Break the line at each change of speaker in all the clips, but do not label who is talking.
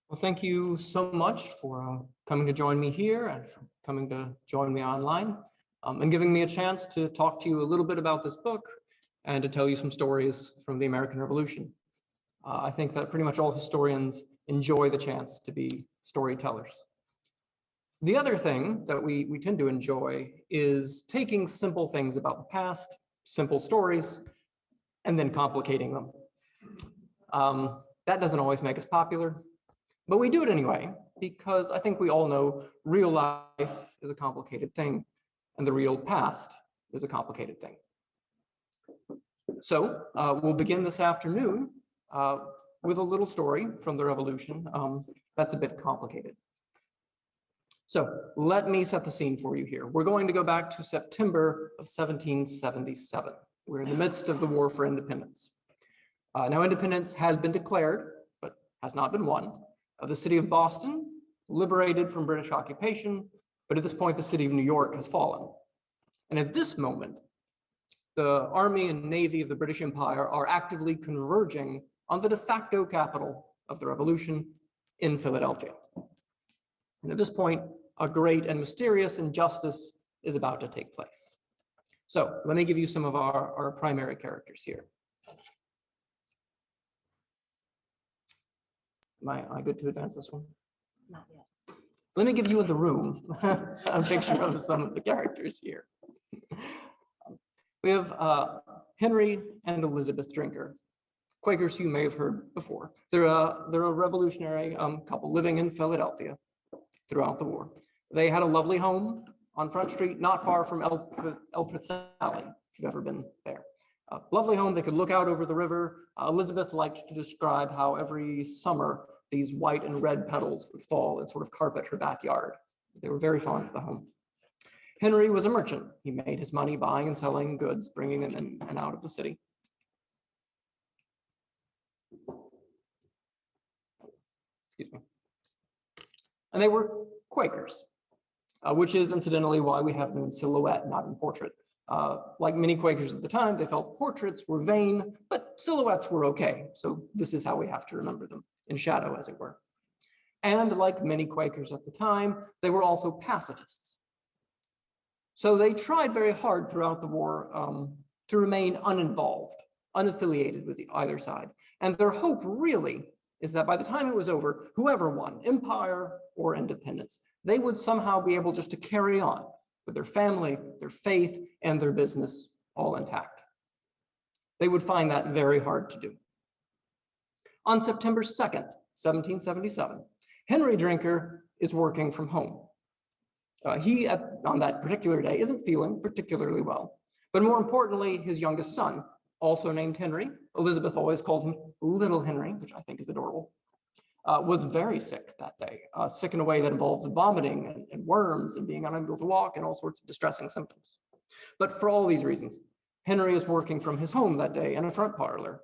Well, thank you so much for coming to join me here and for coming to join me online and giving me a chance to talk to you a little bit about this book and to tell you some stories from the American Revolution. I think that pretty much all historians enjoy the chance to be storytellers. The other thing that we tend to enjoy is taking simple things about the past, simple stories, and then complicating them. That doesn't always make us popular, but we do it anyway, because I think we all know real life is a complicated thing, and the real past is a complicated thing. So we'll begin this afternoon with a little story from the Revolution that's a bit complicated. So let me set the scene for you here. We're going to go back to September of 1777. We're in the midst of the War for Independence. Now, independence has been declared, but has not been won. The city of Boston, liberated from British occupation, but at this point, the city of New York has fallen. And at this moment, the Army and Navy of the British Empire are actively converging on the de facto capital of the Revolution in Philadelphia. And at this point, a great and mysterious injustice is about to take place. So let me give you some of our primary characters here. Am I good to advance this one?
Not yet.
Let me give you in the room a picture of some of the characters here. We have Henry and Elizabeth Drinker, Quakers you may have heard before. They're a revolutionary couple living in Philadelphia throughout the war. They had a lovely home on Front Street, not far from Elfreth's Alley, if you've ever been there. Lovely home, they could look out over the river. Elizabeth liked to describe how every summer these white and red petals would fall and sort of carpet her backyard. They were very fond of the home. Henry was a merchant. He made his money buying and selling goods, bringing them in and out of the city. Excuse me. And they were Quakers, which is incidentally why we have them in silhouette, not in portrait. Like many Quakers at the time, they felt portraits were vain, but silhouettes were okay. So this is how we have to remember them, in shadow, as it were. And like many Quakers at the time, they were also pacifists. So they tried very hard throughout the war to remain uninvolved, unaffiliated with either side. And their hope really is that by the time it was over, whoever won, empire or independence, they would somehow be able just to carry on with their family, their faith, and their business all intact. They would find that very hard to do. On September 2nd, 1777, Henry Drinker is working from home. He, on that particular day, isn't feeling particularly well. But more importantly, his youngest son, also named Henry, Elizabeth always called him Little Henry, which I think is adorable, was very sick that day, sick in a way that involves vomiting and worms and being unable to walk and all sorts of distressing symptoms. But for all these reasons, Henry is working from his home that day in a front parlor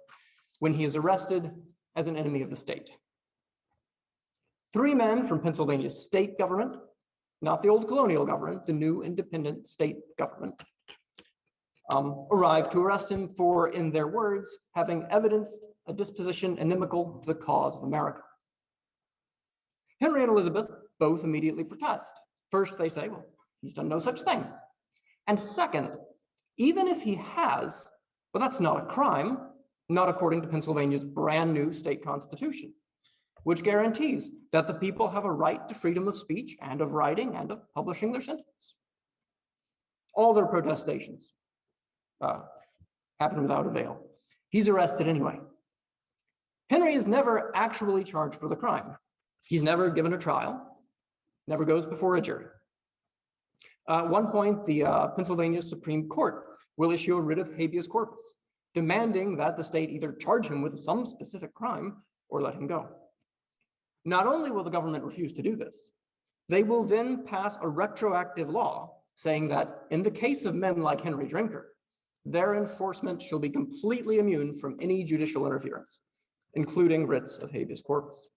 when he is arrested as an enemy of the state. 3 men from Pennsylvania's state government, not the old colonial government, the new independent state government, arrived to arrest him for, in their words, having evidenced a disposition inimical to the cause of America. Henry and Elizabeth both immediately protest. First, they say, well, he's done no such thing. And second, even if he has, well, that's not a crime, not according to Pennsylvania's brand new state constitution, which guarantees that the people have a right to freedom of speech and of writing and of publishing their sentiments. All their protestations happened without avail. He's arrested anyway. Henry is never actually charged with a crime. He's never given a trial, never goes before a jury. At one point, the Pennsylvania Supreme Court will issue a writ of habeas corpus, demanding that the state either charge him with some specific crime or let him go. Not only will the government refuse to do this, they will then pass a retroactive law saying that in the case of men like Henry Drinker, their enforcement shall be completely immune from any judicial interference, including writs of habeas corpus.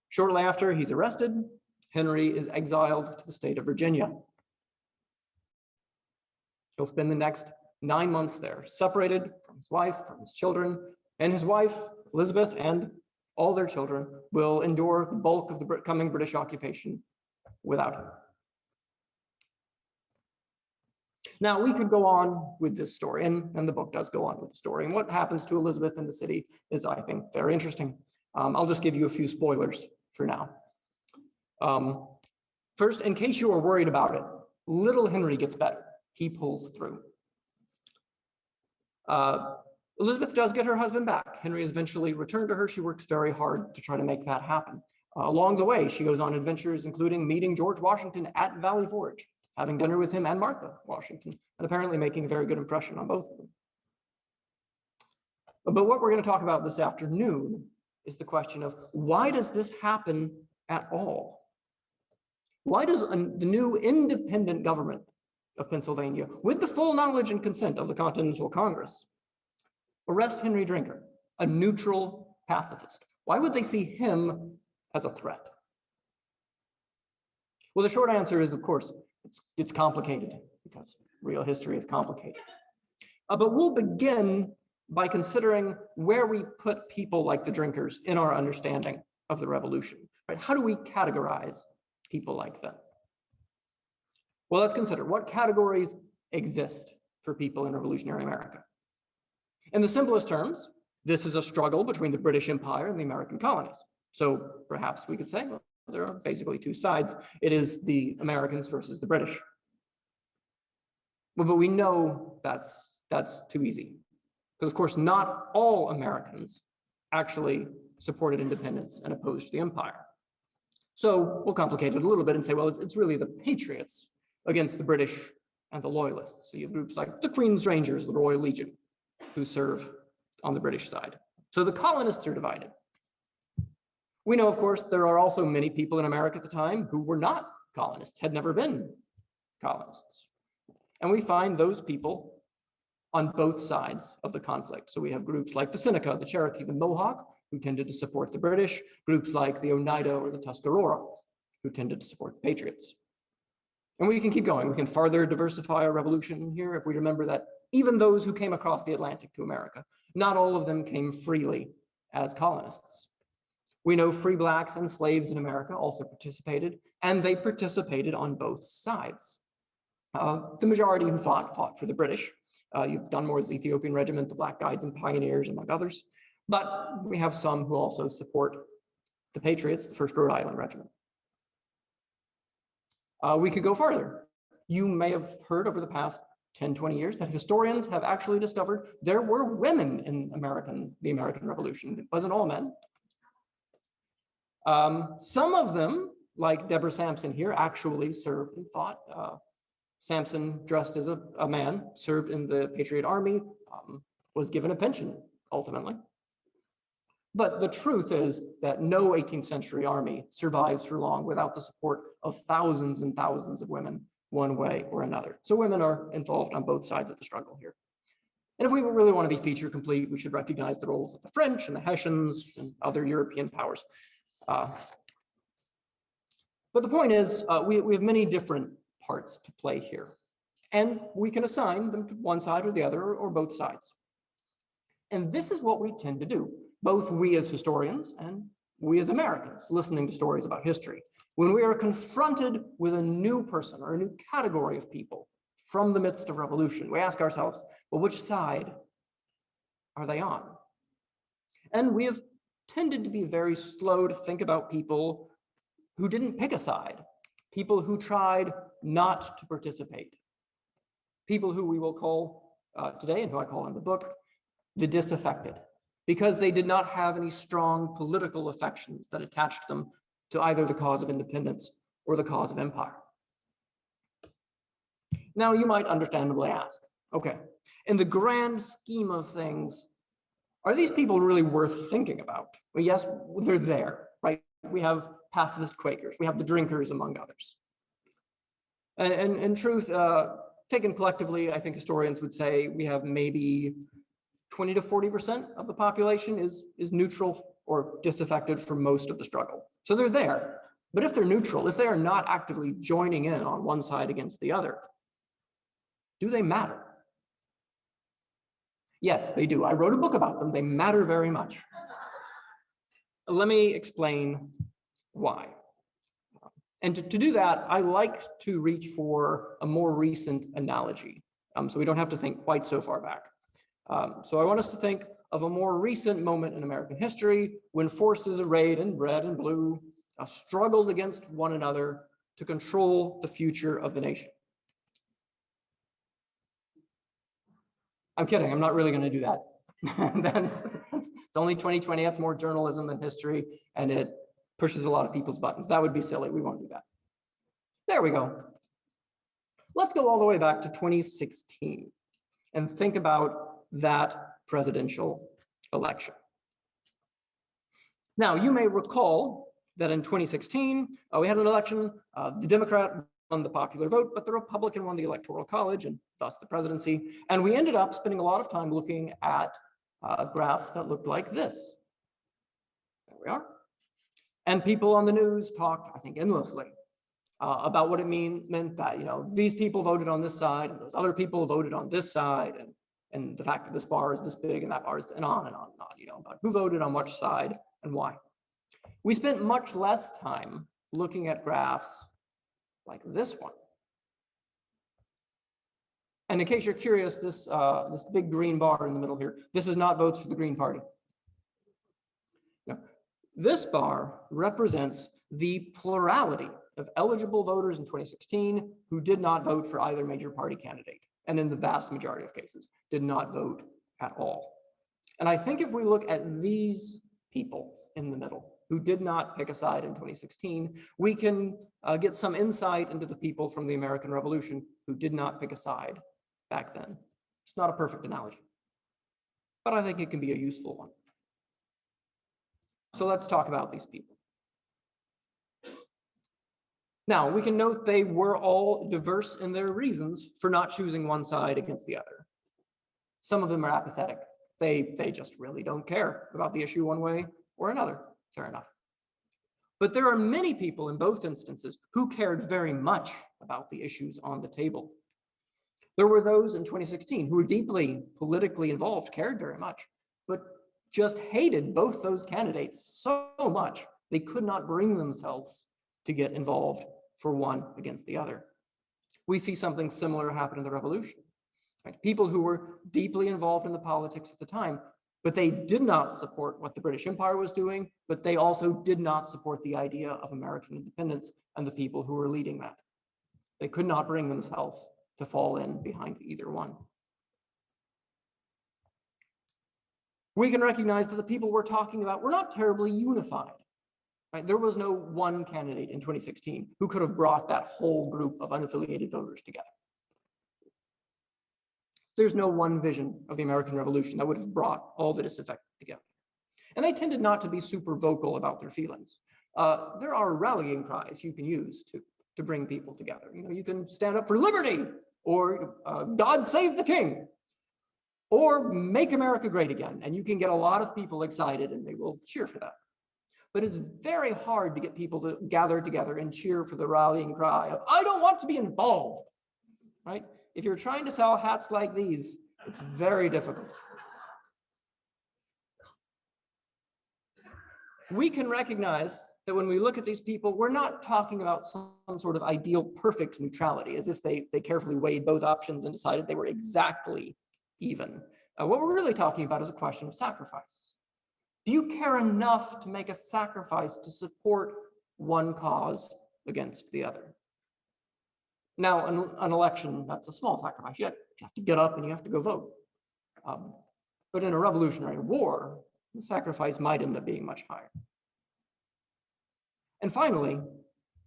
Shortly after he's arrested, Henry is exiled to the state of Virginia. He'll spend the next 9 months there, separated from his wife, from his children, and his wife, Elizabeth, and all their children will endure the bulk of the coming British occupation without him. Now, we could go on with this story, and the book does go on with the story. And what happens to Elizabeth in the city is, I think, very interesting. I'll just give you a few spoilers for now. First, in case you are worried about it, little Henry gets better. He pulls through. Elizabeth does get her husband back. Henry is eventually returned to her. She works very hard to try to make that happen. Along the way, she goes on adventures, including meeting George Washington at Valley Forge, having dinner with him and Martha Washington, and apparently making a very good impression on both of them. But what we're going to talk about this afternoon is the question of, why does this happen at all? Why does the new independent government of Pennsylvania, with the full knowledge and consent of the Continental Congress, arrest Henry Drinker, a neutral pacifist? Why would they see him as a threat? Well, the short answer is, of course, it's complicated, because real history is complicated. But we'll begin by considering where we put people like the Drinkers in our understanding of the revolution. Right? How do we categorize people like them? Well, let's consider what categories exist for people in revolutionary America. In the simplest terms, this is a struggle between the British Empire and the American colonies. So perhaps we could say, well, there are basically two sides. It is the Americans versus the British. Well, but we know that's too easy. Because of course, not all Americans actually supported independence and opposed the empire. So we'll complicate it a little bit and say, well, it's really the Patriots against the British and the Loyalists. So you have groups like the Queen's Rangers, the Royal Legion, who serve on the British side. So the colonists are divided. We know, of course, there are also many people in America at the time who were not colonists, had never been colonists. And we find those people on both sides of the conflict. So we have groups like the Seneca, the Cherokee, the Mohawk, who tended to support the British, groups like the Oneida or the Tuscarora, who tended to support the Patriots. And we can keep going. We can farther diversify our revolution here if we remember that even those who came across the Atlantic to America, not all of them came freely as colonists. We know free blacks and slaves in America also participated, and they participated on both sides. The majority who fought for the British. You've Dunmore's Ethiopian Regiment, the Black Guides and Pioneers, among others. But we have some who also support the Patriots, the 1st Rhode Island Regiment. We could go farther. You may have heard over the past 10, 20 years that historians have actually discovered there were women in the American Revolution. It wasn't all men. Some of them, like Deborah Sampson here, actually served and fought. Sampson, dressed as a man, served in the Patriot Army, was given a pension, ultimately. But the truth is that no 18th century army survives for long without the support of thousands and thousands of women, one way or another. So women are involved on both sides of the struggle here. And if we really want to be feature complete, we should recognize the roles of the French and the Hessians and other European powers. But the point is, we have many different parts to play here. And we can assign them to one side or the other, or both sides. And this is what we tend to do, both we as historians and we as Americans, listening to stories about history. When we are confronted with a new person or a new category of people from the midst of revolution, we ask ourselves, well, which side are they on? And we have tended to be very slow to think about people who didn't pick a side, people who tried not to participate, people who we will call today, and who I call in the book, the disaffected, because they did not have any strong political affections that attached them to either the cause of independence or the cause of empire. Now, you might understandably ask, okay, in the grand scheme of things, are these people really worth thinking about? Well, yes, they're there, right? We have pacifist Quakers, we have the Drinkers, among others. And in truth, taken collectively, I think historians would say we have maybe 20 to 40% of the population is neutral or disaffected for most of the struggle. So they're there. But if they're neutral, if they are not actively joining in on one side against the other, do they matter? Yes, they do. I wrote a book about them. They matter very much. let me explain why. And to do that, I like to reach for a more recent analogy, so we don't have to think quite so far back. So I want us to think of a more recent moment in American history when forces arrayed in red and blue struggled against one another to control the future of the nation. I'm kidding, I'm not really going to do that. It's only 2020, that's more journalism than history, and it pushes a lot of people's buttons. That would be silly, we won't do that. There we go. Let's go all the way back to 2016 and think about that presidential election. Now, you may recall that in 2016, we had an election, the Democrat won the popular vote, but the Republican won the Electoral College and thus the presidency. And we ended up spending a lot of time looking at graphs that looked like this. There we are. And people on the news talked, I think, endlessly about what it meant that, these people voted on this side and those other people voted on this side, and the fact that this bar is this big and that bar is, and on and on and on, about who voted on which side and why. We spent much less time looking at graphs like this one. And in case you're curious, this big green bar in the middle here, this is not votes for the Green Party. No. This bar represents the plurality of eligible voters in 2016 who did not vote for either major party candidate, and in the vast majority of cases, did not vote at all. And I think if we look at these people in the middle who did not pick a side in 2016, we can get some insight into the people from the American Revolution who did not pick a side back then. It's not a perfect analogy, but I think it can be a useful one. So let's talk about these people. Now, we can note they were all diverse in their reasons for not choosing one side against the other. Some of them are apathetic. They just really don't care about the issue one way or another. Fair enough. But there are many people in both instances who cared very much about the issues on the table. There were those in 2016 who were deeply politically involved, cared very much, but just hated both those candidates so much they could not bring themselves to get involved for one against the other. We see something similar happen in the revolution. Right? People who were deeply involved in the politics at the time, but they did not support what the British Empire was doing, but they also did not support the idea of American independence and the people who were leading that. They could not bring themselves to fall in behind either one. We can recognize that the people we're talking about were not terribly unified. Right? There was no one candidate in 2016 who could have brought that whole group of unaffiliated voters together. There's no one vision of the American Revolution that would have brought all the disaffected together. And they tended not to be super vocal about their feelings. There are rallying cries you can use to bring people together. You can stand up for liberty, or God save the king, or make America great again. And you can get a lot of people excited and they will cheer for that. But it's very hard to get people to gather together and cheer for the rallying cry of, I don't want to be involved, right? If you're trying to sell hats like these, it's very difficult. We can recognize that when we look at these people, we're not talking about some sort of ideal perfect neutrality, as if they carefully weighed both options and decided they were exactly even. What we're really talking about is a question of sacrifice. Do you care enough to make a sacrifice to support one cause against the other? Now, an election, that's a small sacrifice. You have to get up and you have to go vote. But in a revolutionary war, the sacrifice might end up being much higher. And finally,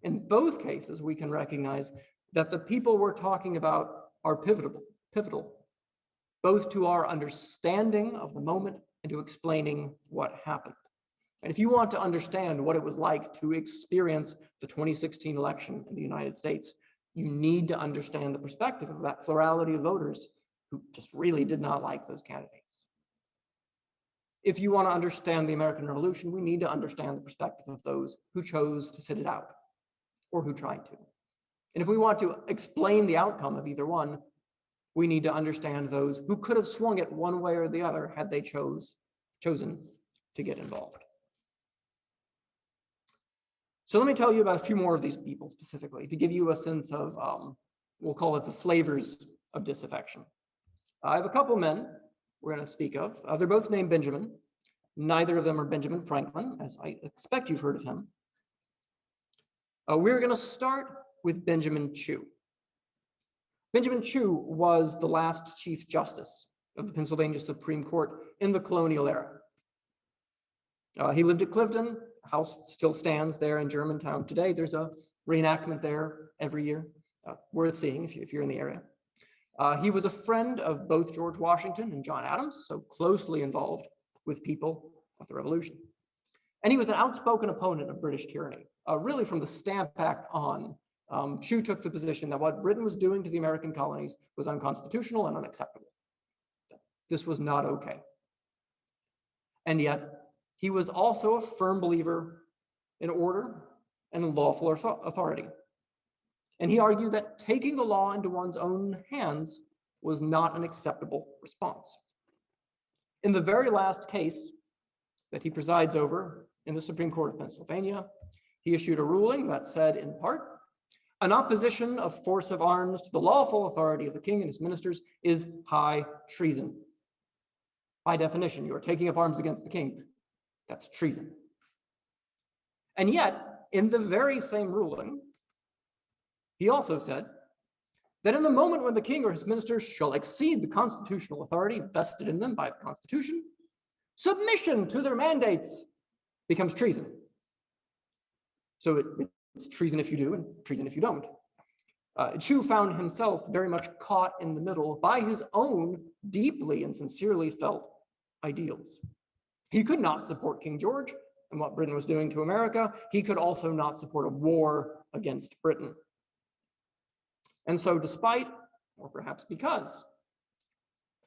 in both cases, we can recognize that the people we're talking about are pivotal, both to our understanding of the moment and to explaining what happened. And if you want to understand what it was like to experience the 2016 election in the United States, you need to understand the perspective of that plurality of voters who just really did not like those candidates. If you want to understand the American Revolution, we need to understand the perspective of those who chose to sit it out or who tried to. And if we want to explain the outcome of either one, we need to understand those who could have swung it one way or the other had they chosen to get involved. So let me tell you about a few more of these people specifically to give you a sense of, we'll call it the flavors of disaffection. I have a couple men we're going to speak of. They're both named Benjamin. Neither of them are Benjamin Franklin, as I expect you've heard of him. We're going to start with Benjamin Chew. Benjamin Chew was the last Chief Justice of the Pennsylvania Supreme Court in the colonial era. He lived at Clifton. House still stands there in Germantown today. There's a reenactment there every year, worth seeing if you're in the area. He was a friend of both George Washington and John Adams, so closely involved with people of the Revolution. And he was an outspoken opponent of British tyranny. Really from the Stamp Act on, Chew took the position that what Britain was doing to the American colonies was unconstitutional and unacceptable. This was not okay. And yet, he was also a firm believer in order and in lawful authority. And he argued that taking the law into one's own hands was not an acceptable response. In the very last case that he presides over in the Supreme Court of Pennsylvania, he issued a ruling that said, in part, an opposition of force of arms to the lawful authority of the king and his ministers is high treason. By definition, you are taking up arms against the king. That's treason. And yet, in the very same ruling, he also said that in the moment when the king or his ministers shall exceed the constitutional authority vested in them by the Constitution, submission to their mandates becomes treason. So it's treason if you do and treason if you don't. Chew found himself very much caught in the middle by his own deeply and sincerely felt ideals. He could not support King George and what Britain was doing to America. He could also not support a war against Britain. And so despite, or perhaps because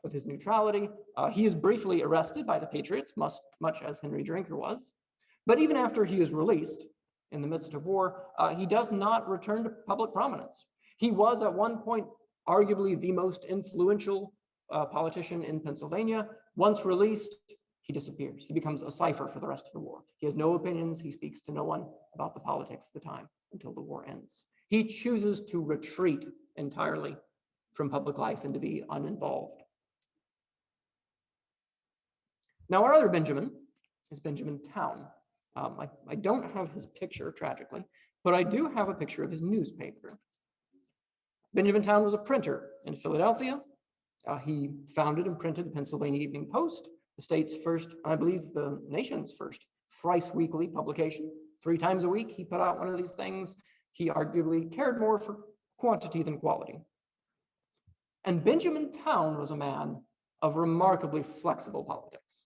of his neutrality, he is briefly arrested by the Patriots, much as Henry Drinker was. But even after he is released in the midst of war, he does not return to public prominence. He was at one point arguably the most influential politician in Pennsylvania. Once released, he disappears. He becomes a cipher for the rest of the war. He has no opinions. He speaks to no one about the politics of the time until the war ends. He chooses to retreat entirely from public life and to be uninvolved. Now, our other Benjamin is Benjamin Town. I don't have his picture, tragically, but I do have a picture of his newspaper. Benjamin Town was a printer in Philadelphia. He founded and printed the Pennsylvania Evening Post, the state's first, I believe the nation's first, thrice weekly publication. 3 times a week, he put out one of these things. He arguably cared more for quantity than quality. And Benjamin Town was a man of remarkably flexible politics.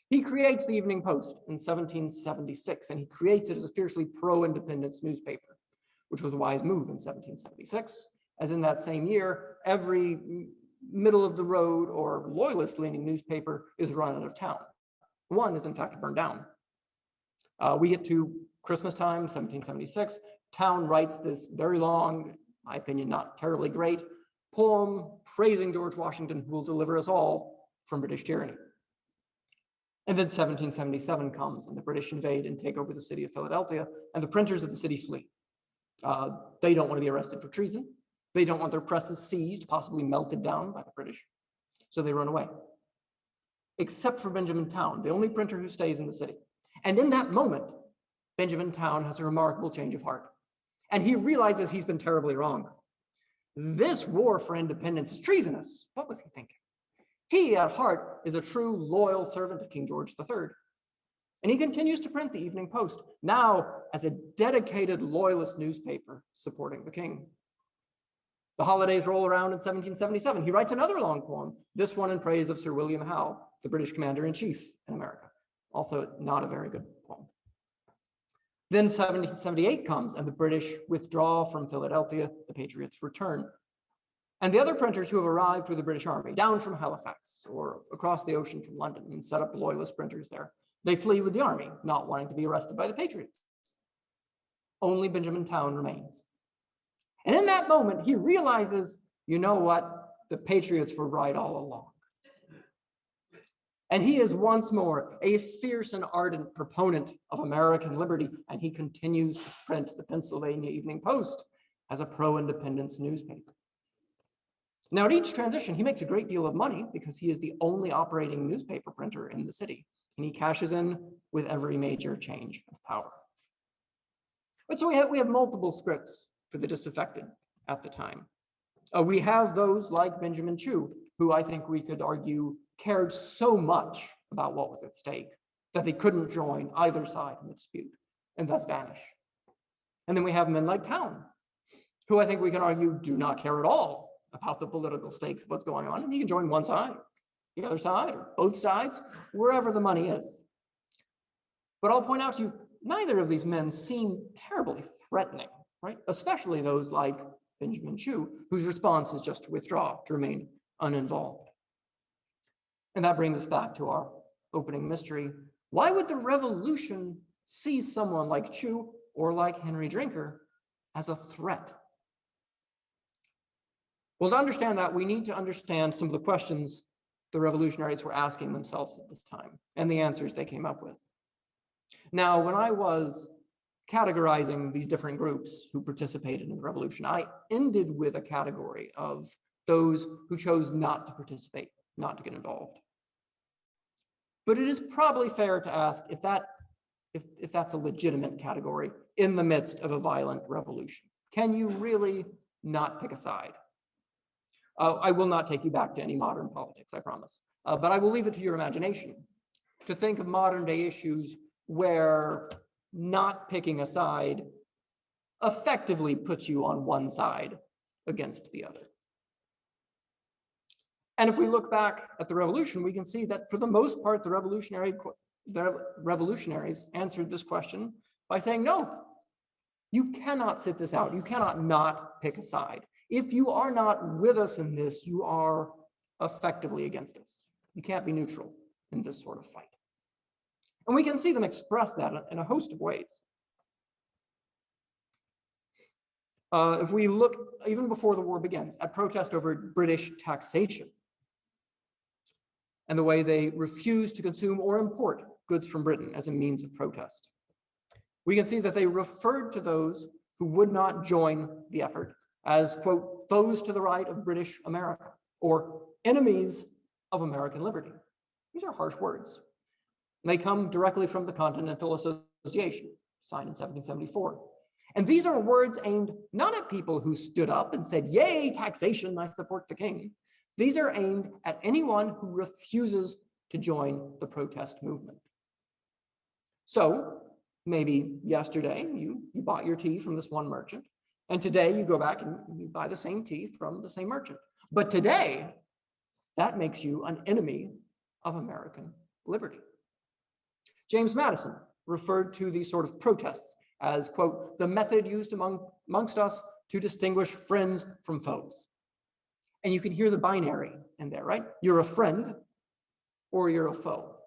He creates the Evening Post in 1776, and he creates it as a fiercely pro-independence newspaper, which was a wise move in 1776, as in that same year, every middle-of-the-road or loyalist-leaning newspaper is run out of town. One is, in fact, burned down. We get to Christmas time, 1776. Town writes this very long, in my opinion, not terribly great, poem praising George Washington, who will deliver us all from British tyranny. And then 1777 comes, and the British invade and take over the city of Philadelphia, and the printers of the city flee. They don't want to be arrested for treason. They don't want their presses seized, possibly melted down by the British. So they run away. Except for Benjamin Town, the only printer who stays in the city. And in that moment, Benjamin Town has a remarkable change of heart. And he realizes he's been terribly wrong. This war for independence is treasonous. What was he thinking? He, at heart, is a true loyal servant of King George III. And he continues to print the Evening Post, now as a dedicated loyalist newspaper supporting the king. The holidays roll around in 1777. He writes another long poem, this one in praise of Sir William Howe, the British commander-in-chief in America. Also not a very good poem. Then 1778 comes, and the British withdraw from Philadelphia. The Patriots return. And the other printers who have arrived with the British Army, down from Halifax or across the ocean from London, and set up loyalist printers there, they flee with the army, not wanting to be arrested by the Patriots. Only Benjamin Town remains. And in that moment, he realizes, you know what? The Patriots were right all along. And he is once more a fierce and ardent proponent of American liberty, and he continues to print the Pennsylvania Evening Post as a pro-independence newspaper. Now, at each transition, he makes a great deal of money because he is the only operating newspaper printer in the city, and he cashes in with every major change of power. But so we have multiple scripts for the disaffected at the time. We have those like Benjamin Chew, who I think we could argue cared so much about what was at stake that they couldn't join either side in the dispute and thus vanish. And then we have men like Town, who I think we can argue do not care at all about the political stakes of what's going on. And he can join one side, the other side, or both sides, wherever the money is. But I'll point out to you, neither of these men seem terribly threatening, right? Especially those like Benjamin Chew, whose response is just to withdraw, to remain uninvolved. And that brings us back to our opening mystery. Why would the revolution see someone like Chew or like Henry Drinker as a threat? Well, to understand that, we need to understand some of the questions the revolutionaries were asking themselves at this time and the answers they came up with. Now, when I was categorizing these different groups who participated in the revolution, I ended with a category of those who chose not to participate, not to get involved. But it is probably fair to ask if that's a legitimate category in the midst of a violent revolution. Can you really not pick a side? I will not take you back to any modern politics, I promise. But I will leave it to your imagination to think of modern day issues where not picking a side effectively puts you on one side against the other. And if we look back at the revolution, we can see that for the most part, the revolutionaries answered this question by saying, no, you cannot sit this out. You cannot not pick a side. If you are not with us in this, you are effectively against us. You can't be neutral in this sort of fight. And we can see them express that in a host of ways. If we look, even before the war begins, at protest over British taxation and the way they refused to consume or import goods from Britain as a means of protest, we can see that they referred to those who would not join the effort as, quote, foes to the right of British America, or enemies of American liberty. These are harsh words. They come directly from the Continental Association, signed in 1774. And these are words aimed not at people who stood up and said, yay, taxation, I support the king. These are aimed at anyone who refuses to join the protest movement. So maybe yesterday you bought your tea from this one merchant, and today you go back and you buy the same tea from the same merchant. But today, that makes you an enemy of American liberty. James Madison referred to these sort of protests as, quote, the method used amongst us to distinguish friends from foes. And you can hear the binary in there, right? You're a friend or you're a foe,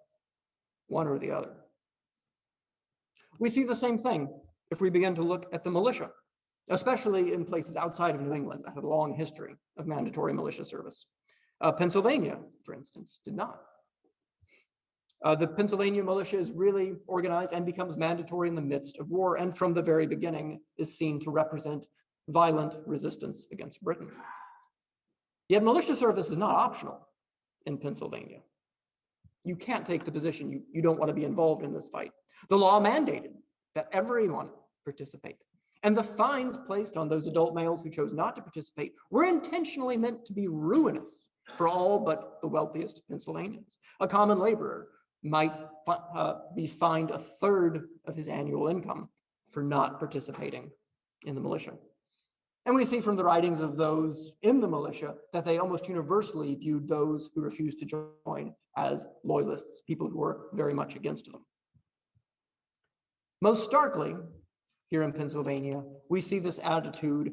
one or the other. We see the same thing if we begin to look at the militia, especially in places outside of New England that have a long history of mandatory militia service. Pennsylvania, for instance, did not. The Pennsylvania militia is really organized and becomes mandatory in the midst of war, and from the very beginning is seen to represent violent resistance against Britain. Yet militia service is not optional in Pennsylvania. You can't take the position you don't want to be involved in this fight. The law mandated that everyone participate. And the fines placed on those adult males who chose not to participate were intentionally meant to be ruinous for all but the wealthiest Pennsylvanians. A common laborer might be fined a third of his annual income for not participating in the militia. And we see from the writings of those in the militia that they almost universally viewed those who refused to join as loyalists, people who were very much against them. Most starkly, here in Pennsylvania, we see this attitude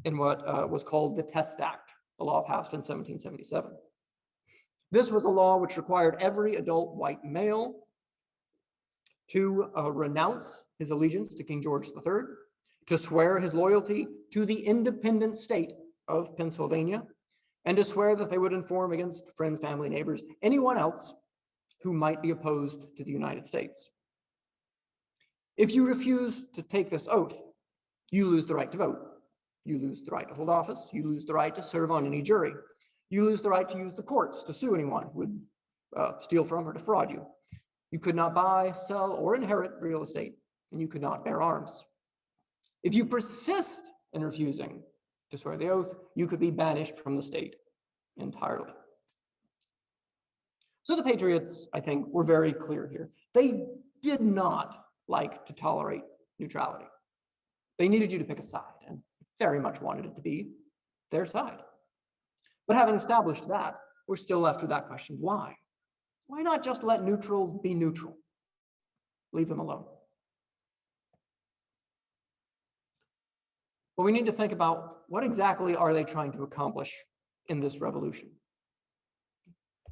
in what was called the Test Act, a law passed in 1777. This was a law which required every adult white male to renounce his allegiance to King George III, to swear his loyalty to the independent state of Pennsylvania, and to swear that they would inform against friends, family, neighbors, anyone else who might be opposed to the United States. If you refuse to take this oath, you lose the right to vote. You lose the right to hold office. You lose the right to serve on any jury. You lose the right to use the courts to sue anyone who would steal from or defraud you. You could not buy, sell, or inherit real estate, and you could not bear arms. If you persist in refusing to swear the oath, you could be banished from the state entirely. So the Patriots, I think, were very clear here. They did not like to tolerate neutrality. They needed you to pick a side, and very much wanted it to be their side. But having established that, we're still left with that question, why? Why not just let neutrals be neutral? Leave them alone. But we need to think about what exactly are they trying to accomplish in this revolution?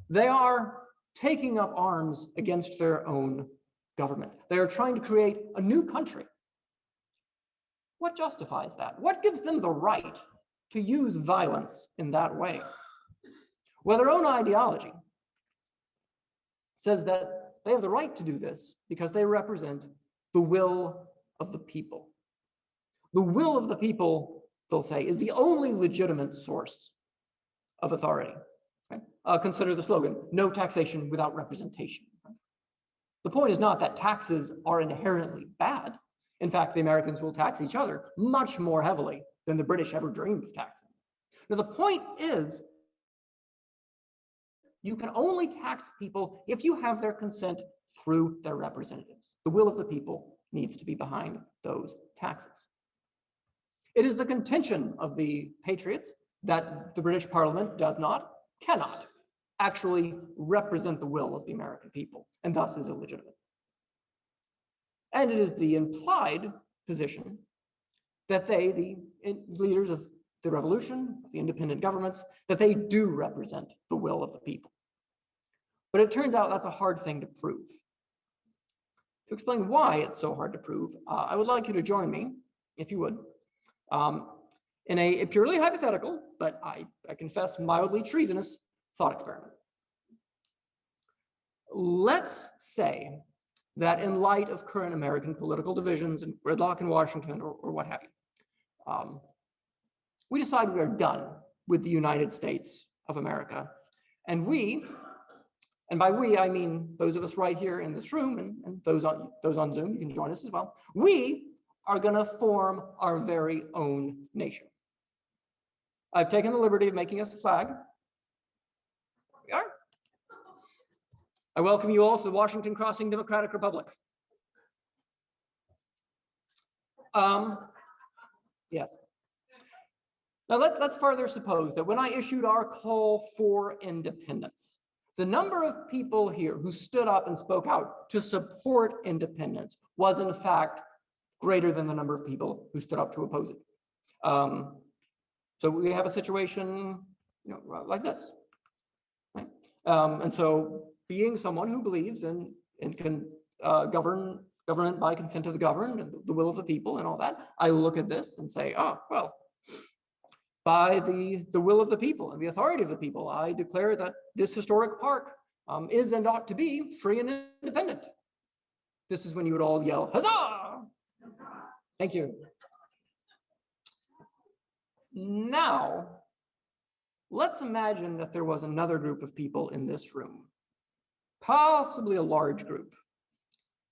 They are taking up arms against their own government. They are trying to create a new country. What justifies that? What gives them the right to use violence in that way? Well, their own ideology says that they have the right to do this because they represent the will of the people. The will of the people, they'll say, is the only legitimate source of authority. Okay? Consider the slogan, no taxation without representation. The point is not that taxes are inherently bad. In fact, the Americans will tax each other much more heavily than the British ever dreamed of taxing. Now, the point is, you can only tax people if you have their consent through their representatives. The will of the people needs to be behind those taxes. It is the contention of the Patriots that the British Parliament does not, cannot actually represent the will of the American people, and thus is illegitimate. And it is the implied position that they, the leaders of the revolution, the independent governments, that they do represent the will of the people. But it turns out that's a hard thing to prove. To explain why it's so hard to prove, I would like you to join me, if you would, in a purely hypothetical, but I confess mildly treasonous, thought experiment. Let's say that in light of current American political divisions and gridlock in Washington or what have you, we decide we are done with the United States of America. And we, and by we, I mean those of us right here in this room and those on Zoom, you can join us as well. We are gonna form our very own nation. I've taken the liberty of making us a flag. Here we are. I welcome you all to the Washington Crossing Democratic Republic. Yes. Now let's further suppose that when I issued our call for independence, the number of people here who stood up and spoke out to support independence was in fact greater than the number of people who stood up to oppose it. So we have a situation, like this, right? And so being someone who believes in can government by consent of the governed and the will of the people and all that, I look at this and say, oh, well, by the will of the people and the authority of the people, I declare that this historic park is and ought to be free and independent. This is when you would all yell, huzzah! Thank you. Now, let's imagine that there was another group of people in this room, possibly a large group,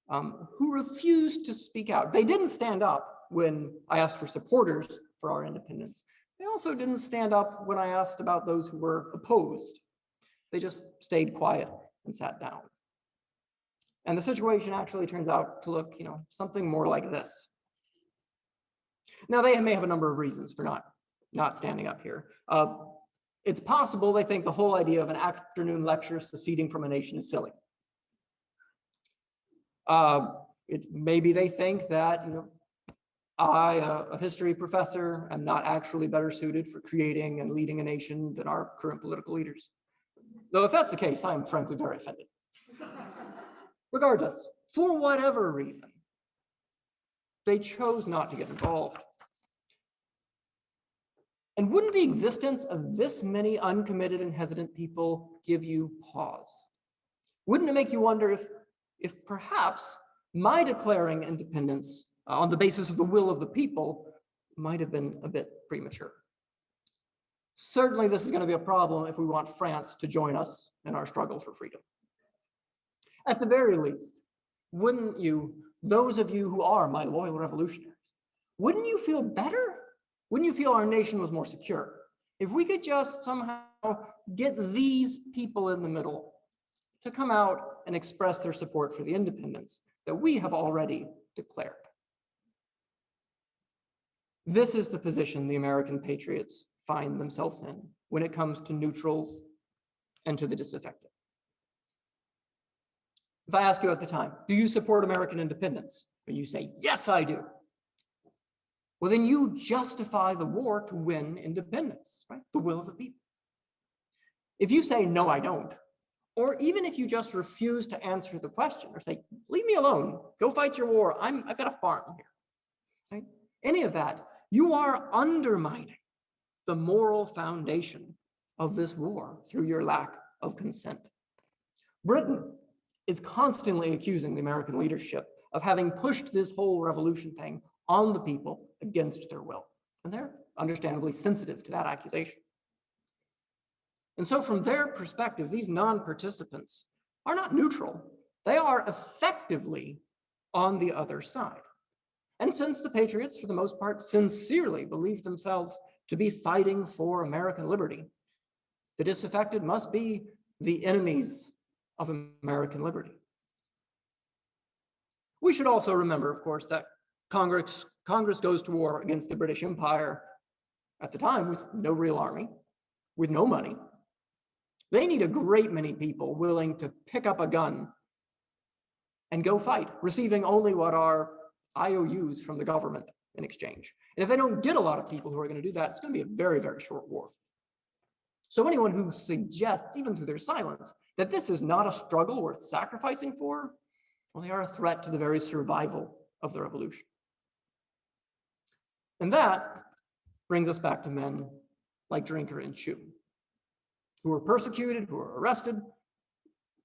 who refused to speak out. They didn't stand up when I asked for supporters for our independence. They also didn't stand up when I asked about those who were opposed. They just stayed quiet and sat down. And the situation actually turns out to look, something more like this. Now, they may have a number of reasons for not standing up here. It's possible they think the whole idea of an afternoon lecture seceding from a nation is silly. Maybe they think that, I, a history professor, am not actually better suited for creating and leading a nation than our current political leaders. Though if that's the case, I'm frankly very offended. Regardless, for whatever reason, they chose not to get involved. And wouldn't the existence of this many uncommitted and hesitant people give you pause? Wouldn't it make you wonder if perhaps my declaring independence on the basis of the will of the people might have been a bit premature? Certainly, this is going to be a problem if we want France to join us in our struggle for freedom. At the very least, wouldn't you, those of you who are my loyal revolutionaries, wouldn't you feel better? Wouldn't you feel our nation was more secure if we could just somehow get these people in the middle to come out and express their support for the independence that we have already declared? This is the position the American patriots find themselves in when it comes to neutrals and to the disaffected. If I ask you at the time, do you support American independence? And you say, yes, I do. Well, then you justify the war to win independence, right? The will of the people. If you say, no, I don't, or even if you just refuse to answer the question or say, leave me alone, go fight your war, I've got a farm here, right? Any of that, you are undermining the moral foundation of this war through your lack of consent. Britain is constantly accusing the American leadership of having pushed this whole revolution thing on the people against their will. And they're understandably sensitive to that accusation. And so from their perspective, these non-participants are not neutral. They are effectively on the other side. And since the Patriots, for the most part, sincerely believe themselves to be fighting for American liberty, the disaffected must be the enemies of American liberty. We should also remember, of course, that Congress goes to war against the British Empire at the time with no real army, with no money. They need a great many people willing to pick up a gun and go fight, receiving only what are IOUs from the government in exchange. And if they don't get a lot of people who are going to do that, it's going to be a very, very short war. So anyone who suggests, even through their silence, that this is not a struggle worth sacrificing for, well, they are a threat to the very survival of the revolution. And that brings us back to men like Drinker and Chew, who were persecuted, who were arrested,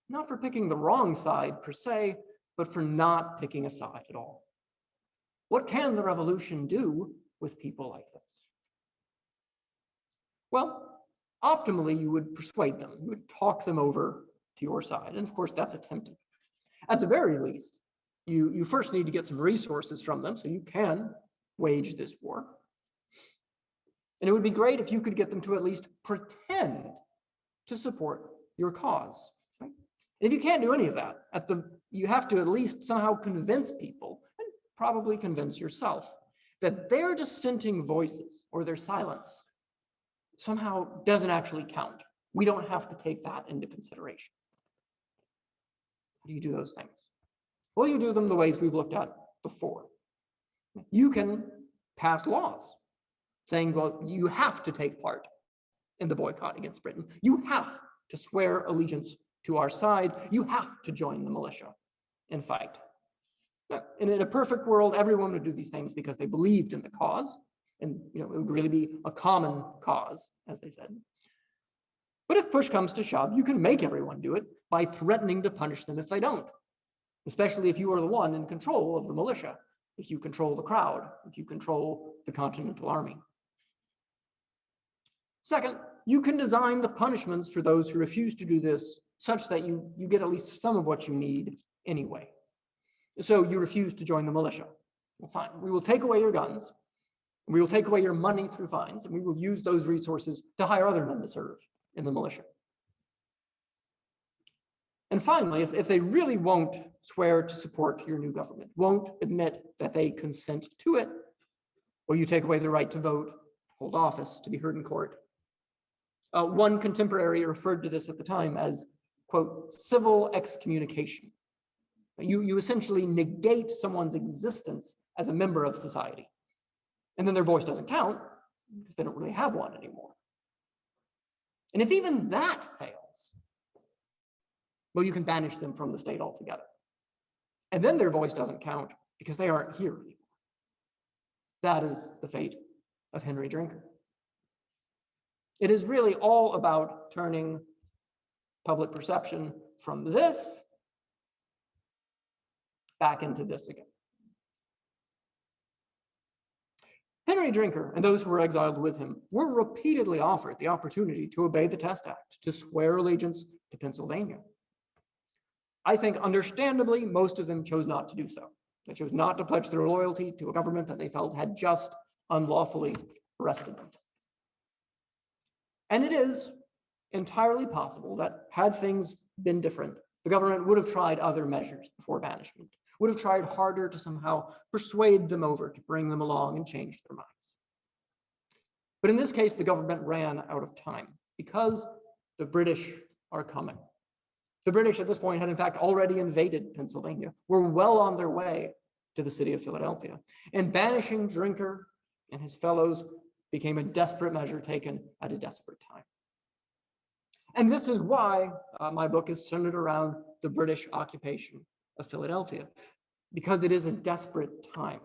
not for picking the wrong side per se, but for not picking a side at all. What can the revolution do with people like this? Well, optimally, you would persuade them. You would talk them over to your side. And of course, that's attempted. At the very least, you first need to get some resources from them so you can wage this war. And it would be great if you could get them to at least pretend to support your cause. Right? And if you can't do any of that, you have to at least somehow convince people, and probably convince yourself, that their dissenting voices or their silence somehow doesn't actually count. We don't have to take that into consideration. How do you do those things? Well, you do them the ways we've looked at before. You can pass laws saying, well, you have to take part in the boycott against Britain. You have to swear allegiance to our side. You have to join the militia and fight. Now, in a perfect world, everyone would do these things because they believed in the cause, and it would really be a common cause, as they said. But if push comes to shove, you can make everyone do it by threatening to punish them if they don't, especially if you are the one in control of the militia, if you control the crowd, if you control the Continental Army. Second, you can design the punishments for those who refuse to do this such that you get at least some of what you need anyway. So you refuse to join the militia. Well, fine, we will take away your guns, we will take away your money through fines, and we will use those resources to hire other men to serve in the militia. And finally, if they really won't swear to support your new government, won't admit that they consent to it, well, you take away their right to vote, hold office, to be heard in court. One contemporary referred to this at the time as, quote, civil excommunication. You essentially negate someone's existence as a member of society. And then their voice doesn't count because they don't really have one anymore. And if even that fails, well, you can banish them from the state altogether. And then their voice doesn't count because they aren't here anymore. That is the fate of Henry Drinker. It is really all about turning public perception from this back into this again. Henry Drinker and those who were exiled with him were repeatedly offered the opportunity to obey the Test Act, to swear allegiance to Pennsylvania. I think understandably, most of them chose not to do so. They chose not to pledge their loyalty to a government that they felt had just unlawfully arrested them. And it is entirely possible that had things been different, the government would have tried other measures before banishment, would have tried harder to somehow persuade them over, to bring them along and change their minds. But in this case, the government ran out of time because the British are coming. The British at this point had in fact already invaded Pennsylvania, were well on their way to the city of Philadelphia. And banishing Drinker and his fellows became a desperate measure taken at a desperate time. And this is why my book is centered around the British occupation of Philadelphia, because it is a desperate time.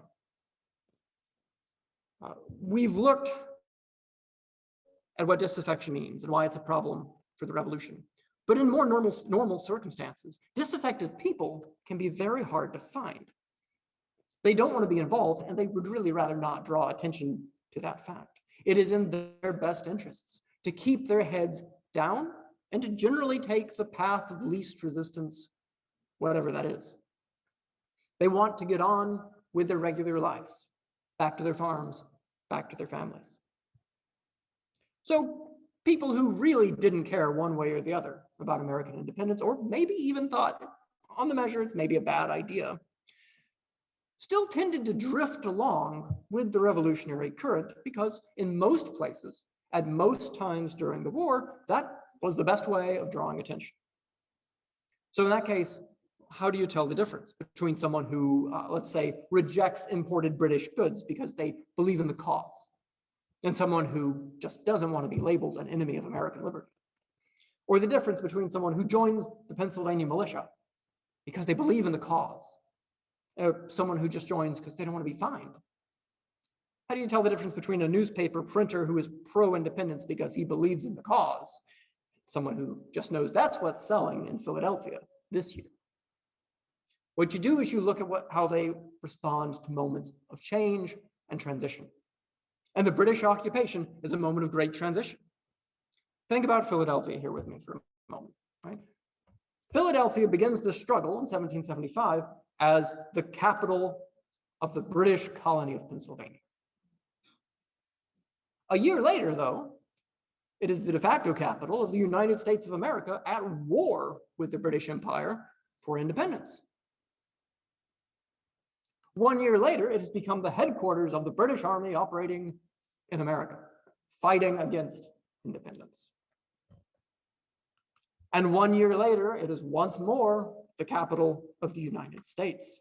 We've looked at what disaffection means and why it's a problem for the revolution. But in more normal circumstances, disaffected people can be very hard to find. They don't want to be involved, and they would really rather not draw attention to that fact. It is in their best interests to keep their heads down and to generally take the path of least resistance, whatever that is. They want to get on with their regular lives, back to their farms, back to their families. So people who really didn't care one way or the other about American independence, or maybe even thought on the measure it's maybe a bad idea, still tended to drift along with the revolutionary current because in most places, at most times during the war, that was the best way of drawing attention. So in that case, how do you tell the difference between someone who, let's say, rejects imported British goods because they believe in the cause, and someone who just doesn't want to be labeled an enemy of American liberty? Or the difference between someone who joins the Pennsylvania militia because they believe in the cause, or someone who just joins because they don't want to be fined? How do you tell the difference between a newspaper printer who is pro-independence because he believes in the cause, someone who just knows that's what's selling in Philadelphia this year? What you do is you look at how they respond to moments of change and transition. And the British occupation is a moment of great transition. Think about Philadelphia here with me for a moment, right? Philadelphia begins to struggle in 1775 as the capital of the British colony of Pennsylvania. A year later, though, it is the de facto capital of the United States of America at war with the British Empire for independence. 1 year later, it has become the headquarters of the British Army operating in America, fighting against independence. And 1 year later, it is once more the capital of the United States.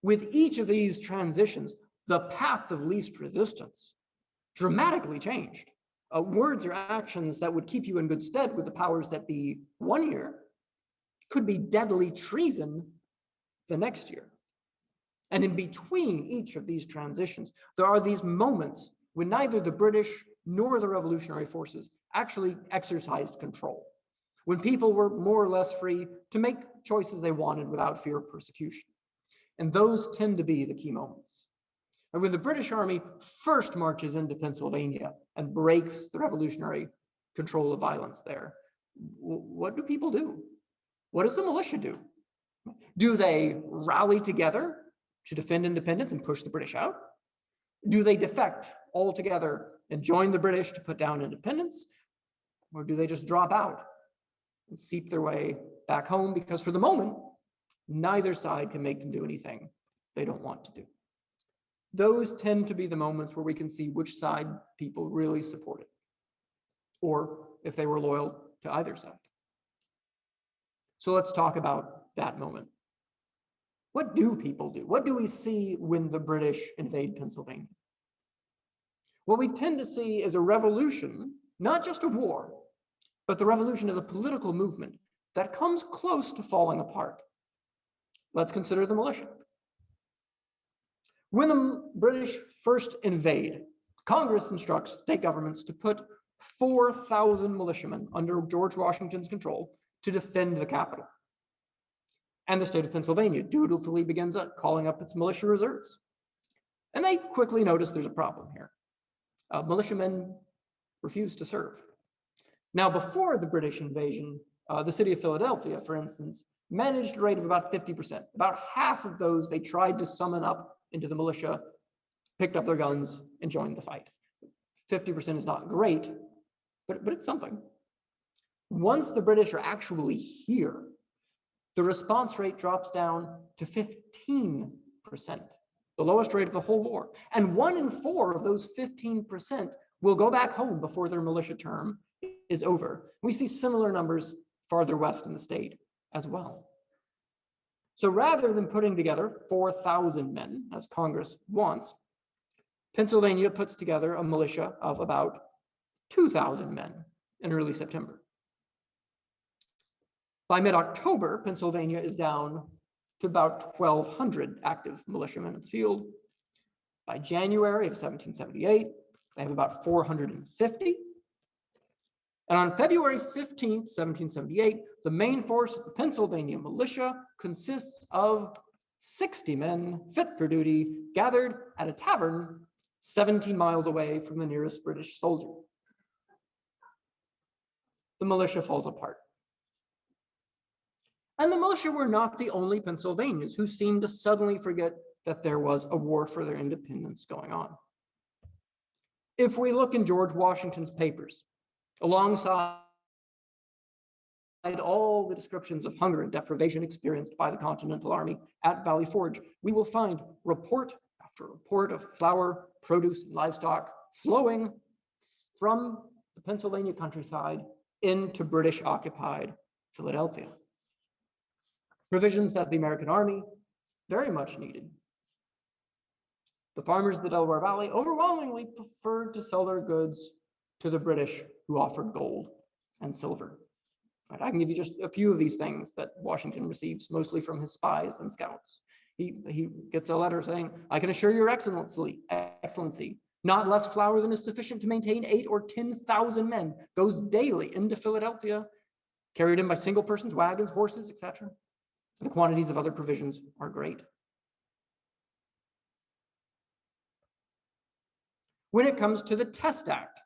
With each of these transitions, the path of least resistance dramatically changed. Words or actions that would keep you in good stead with the powers that be 1 year could be deadly treason the next year. And in between each of these transitions, there are these moments when neither the British nor the revolutionary forces actually exercised control, when people were more or less free to make choices they wanted without fear of persecution. And those tend to be the key moments. And when the British Army first marches into Pennsylvania and breaks the revolutionary control of violence there, what do people do? What does the militia do? Do they rally together to defend independence and push the British out? Do they defect altogether and join the British to put down independence? Or do they just drop out and seep their way back home? Because for the moment, neither side can make them do anything they don't want to do. Those tend to be the moments where we can see which side people really supported, or if they were loyal to either side. So let's talk about that moment. What do people do? What do we see when the British invade Pennsylvania? What we tend to see is a revolution, not just a war, but the revolution is a political movement that comes close to falling apart. Let's consider the militia. When the British first invade, Congress instructs state governments to put 4,000 militiamen under George Washington's control to defend the capital. And the state of Pennsylvania dutifully begins calling up its militia reserves. And they quickly notice there's a problem here. Militiamen refuse to serve. Now, before the British invasion, the city of Philadelphia, for instance, managed a rate of about 50%. About half of those they tried to summon up into the militia, picked up their guns, and joined the fight. 50% is not great, but it's something. Once the British are actually here, the response rate drops down to 15%, the lowest rate of the whole war. And 1 in 4 of those 15% will go back home before their militia term is over. We see similar numbers farther west in the state as well. So rather than putting together 4,000 men, as Congress wants, Pennsylvania puts together a militia of about 2,000 men in early September. By mid-October, Pennsylvania is down to about 1,200 active militiamen in the field. By January of 1778, they have about 450. And on February 15th, 1778, the main force of the Pennsylvania militia consists of 60 men fit for duty, gathered at a tavern 17 miles away from the nearest British soldier. The militia falls apart. And the militia were not the only Pennsylvanians who seemed to suddenly forget that there was a war for their independence going on. If we look in George Washington's papers, alongside all the descriptions of hunger and deprivation experienced by the Continental Army at Valley Forge, we will find report after report of flour, produce, and livestock flowing from the Pennsylvania countryside into British-occupied Philadelphia. Provisions that the American Army very much needed. The farmers of the Delaware Valley overwhelmingly preferred to sell their goods to the British, who offered gold and silver. Right, I can give you just a few of these things that Washington receives, mostly from his spies and scouts. He gets a letter saying, "I can assure your excellency, not less flour than is sufficient to maintain 8,000 or 10,000 men goes daily into Philadelphia, carried in by single persons, wagons, horses, etc. The quantities of other provisions are great." When it comes to the Test Act,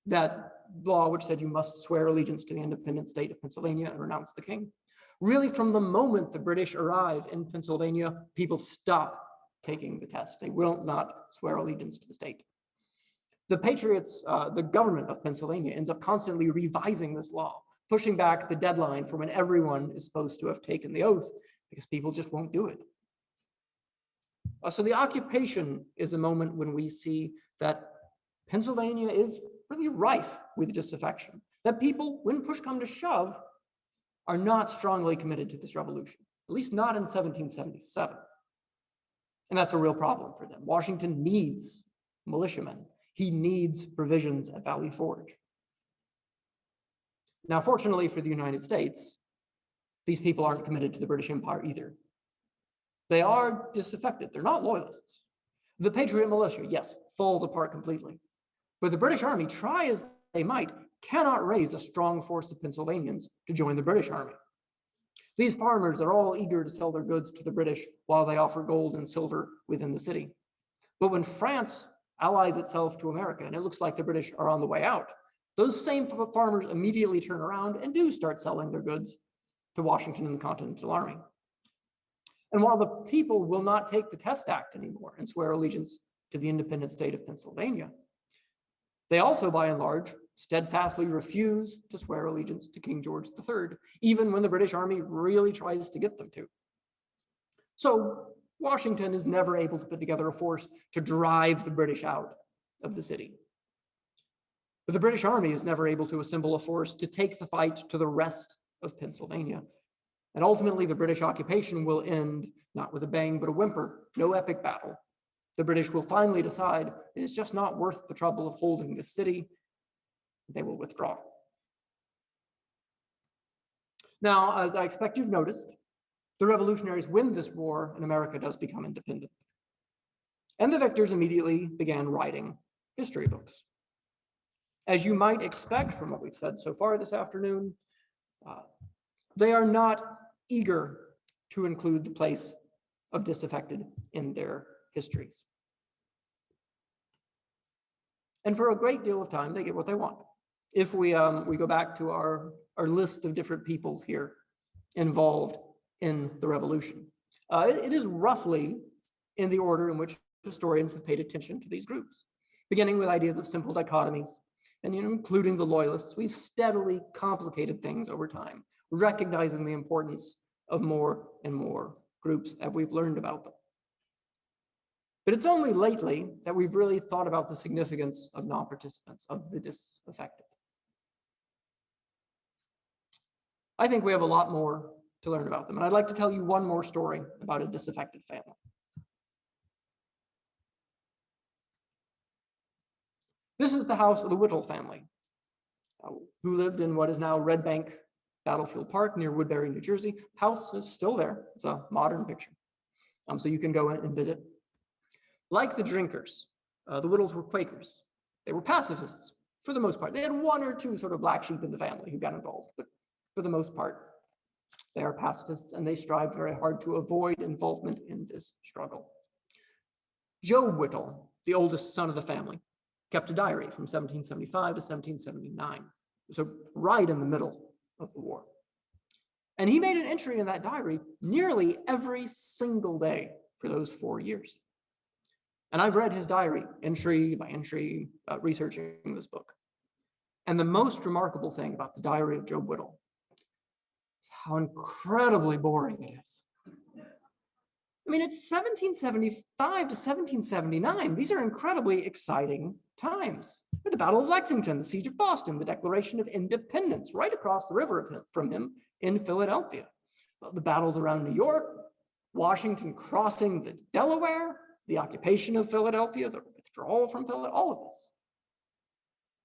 that law which said you must swear allegiance to the independent state of Pennsylvania and renounce the king, really from the moment the British arrive in Pennsylvania, people stop taking the test. They will not swear allegiance to the state. The Patriots, the government of Pennsylvania, ends up constantly revising this law, pushing back the deadline for when everyone is supposed to have taken the oath, because people just won't do it. So the occupation is a moment when we see that Pennsylvania is really rife with disaffection, that people, when push come to shove, are not strongly committed to this revolution, at least not in 1777. And that's a real problem for them. Washington needs militiamen. He needs provisions at Valley Forge. Now, fortunately for the United States, these people aren't committed to the British Empire either. They are disaffected. They're not loyalists. The Patriot militia, yes, falls apart completely. But the British Army, try as they might, cannot raise a strong force of Pennsylvanians to join the British Army. These farmers are all eager to sell their goods to the British while they offer gold and silver within the city. But when France allies itself to America and it looks like the British are on the way out, those same farmers immediately turn around and do start selling their goods to Washington and the Continental Army. And while the people will not take the Test Act anymore and swear allegiance to the independent state of Pennsylvania, they also, by and large, steadfastly refuse to swear allegiance to King George III, even when the British Army really tries to get them to. So Washington is never able to put together a force to drive the British out of the city. But the British Army is never able to assemble a force to take the fight to the rest of Pennsylvania. And ultimately, the British occupation will end not with a bang, but a whimper, no epic battle. The British will finally decide it is just not worth the trouble of holding this city. They will withdraw. Now, as I expect you've noticed, the revolutionaries win this war and America does become independent. And the victors immediately began writing history books. As you might expect from what we've said so far this afternoon, they are not eager to include the place of disaffected in their histories. And for a great deal of time, they get what they want. If we go back to our list of different peoples here involved in the revolution, it is roughly in the order in which historians have paid attention to these groups, beginning with ideas of simple dichotomies, and including the loyalists. We've steadily complicated things over time, recognizing the importance of more and more groups as we've learned about them. But it's only lately that we've really thought about the significance of non-participants, of the disaffected. I think we have a lot more to learn about them, and I'd like to tell you one more story about a disaffected family. This is the house of the Whittle family, who lived in what is now Red Bank Battlefield Park near Woodbury, New Jersey. House is still there. It's a modern picture. So you can go in and visit. Like the Drinkers, the Whittles were Quakers. They were pacifists for the most part. They had one or two sort of black sheep in the family who got involved, but for the most part, they are pacifists, and they strive very hard to avoid involvement in this struggle. Job Whittle, the oldest son of the family, kept a diary from 1775 to 1779, so right in the middle of the war. And he made an entry in that diary nearly every single day for those 4 years. And I've read his diary, entry by entry, researching this book. And the most remarkable thing about the diary of Job Whittle is how incredibly boring it is. I mean, it's 1775 to 1779. These are incredibly exciting times. The Battle of Lexington, the Siege of Boston, the Declaration of Independence, right across the river from him in Philadelphia. The battles around New York, Washington crossing the Delaware, the occupation of Philadelphia, the withdrawal from Philadelphia, all of this.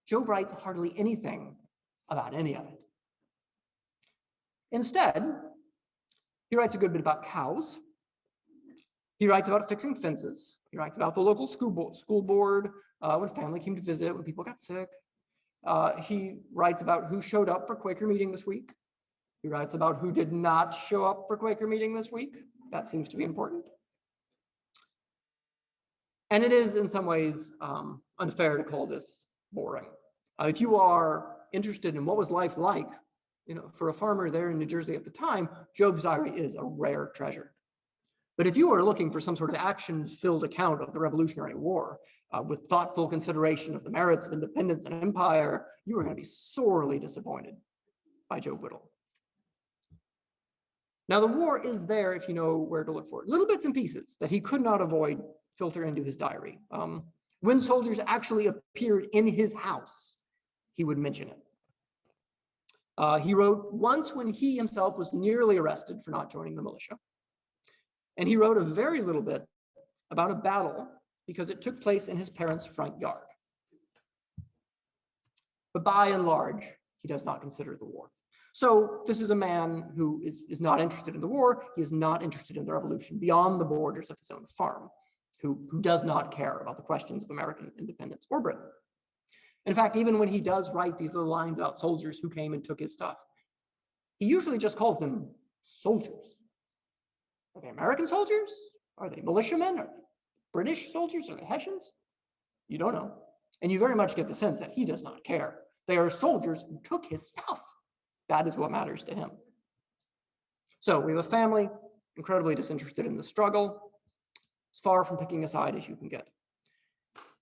Job writes hardly anything about any of it. Instead, he writes a good bit about cows. He writes about fixing fences. He writes about the local school board, when family came to visit, when people got sick. He writes about who showed up for Quaker meeting this week. He writes about who did not show up for Quaker meeting this week. That seems to be important. And it is in some ways unfair to call this boring. If you are interested in what was life like, for a farmer there in New Jersey at the time, Job's diary is a rare treasure. But if you are looking for some sort of action-filled account of the Revolutionary War, with thoughtful consideration of the merits of independence and empire, you are going to be sorely disappointed by Job Whittle. Now, the war is there if you know where to look for it. Little bits and pieces that he could not avoid filter into his diary. When soldiers actually appeared in his house, he would mention it. He wrote once when he himself was nearly arrested for not joining the militia. And he wrote a very little bit about a battle because it took place in his parents' front yard. But by and large, he does not consider the war. So this is a man who is not interested in the war. He is not interested in the revolution beyond the borders of his own farm, who does not care about the questions of American independence or Britain. In fact, even when he does write these little lines about soldiers who came and took his stuff, he usually just calls them soldiers. Are they American soldiers? Are they militiamen? Are they British soldiers? Are they Hessians? You don't know. And you very much get the sense that he does not care. They are soldiers who took his stuff. That is what matters to him. So we have a family incredibly disinterested in the struggle, as far from picking a side as you can get.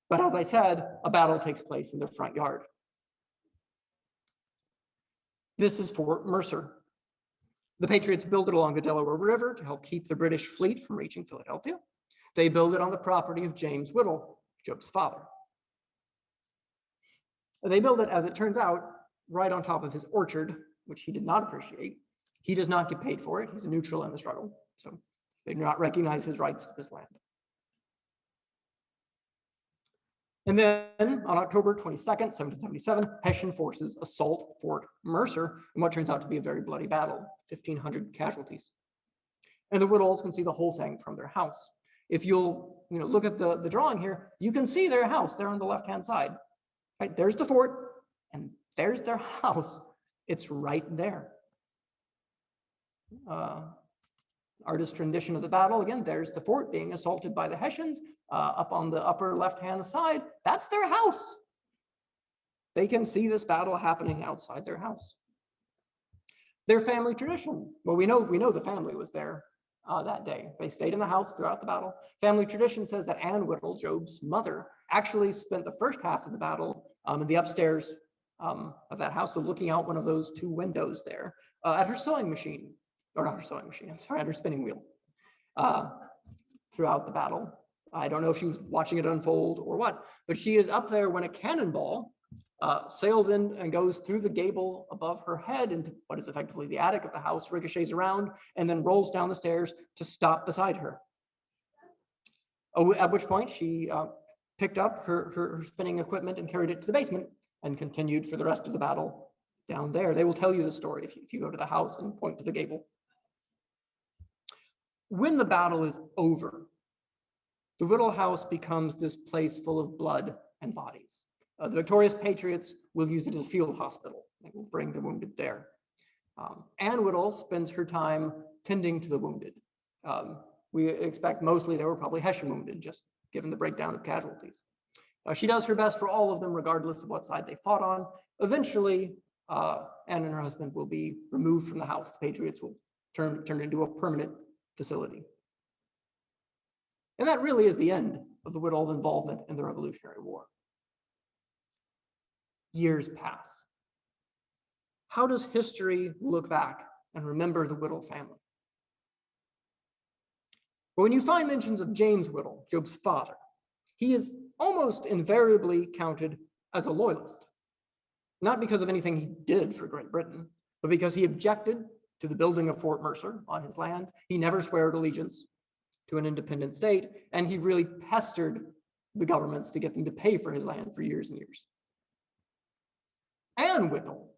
But as I said, a battle takes place in their front yard. This is Fort Mercer. The Patriots build it along the Delaware River to help keep the British fleet from reaching Philadelphia. They build it on the property of James Whittle, Job's father. They build it, as it turns out, right on top of his orchard, which he did not appreciate. He does not get paid for it. He's a neutral in the struggle, so they do not recognize his rights to this land. And then on October 22nd, 1777, Hessian forces assault Fort Mercer in what turns out to be a very bloody battle, 1,500 casualties. And the Whittles can see the whole thing from their house. If you'll look at the drawing here, you can see their house there on the left-hand side. Right, there's the fort, and there's their house. It's right there. artist rendition of the battle. Again, there's the fort being assaulted by the Hessians. Up on the upper left-hand side, that's their house. They can see this battle happening outside their house. Their family tradition. Well, we know the family was there that day. They stayed in the house throughout the battle. Family tradition says that Anne Whittle, Job's mother, actually spent the first half of the battle in the upstairs of that house, so looking out one of those two windows there at her sewing machine, or not her sewing machine, I'm sorry, at her spinning wheel throughout the battle. I don't know if she was watching it unfold or what, but she is up there when a cannonball sails in and goes through the gable above her head into what is effectively the attic of the house, ricochets around, and then rolls down the stairs to stop beside her. At which point she picked up her spinning equipment and carried it to the basement and continued for the rest of the battle down there. They will tell you the story if you go to the house and point to the gable. When the battle is over, the Whittle house becomes this place full of blood and bodies. The victorious Patriots will use it as a field hospital. They will bring the wounded there. Anne Whittle spends her time tending to the wounded. We expect mostly they were probably Hessian wounded, just given the breakdown of casualties. She does her best for all of them, regardless of what side they fought on. Eventually, Anne and her husband will be removed from the house. The Patriots will turn into a permanent facility. And that really is the end of the Whittles' involvement in the Revolutionary War. Years pass. How does history look back and remember the Whittle family? But when you find mentions of James Whittle, Job's father, he is almost invariably counted as a loyalist, not because of anything he did for Great Britain, but because he objected to the building of Fort Mercer on his land. He never swore allegiance to an independent state, and he really pestered the governments to get them to pay for his land for years and years. Anne Whittle,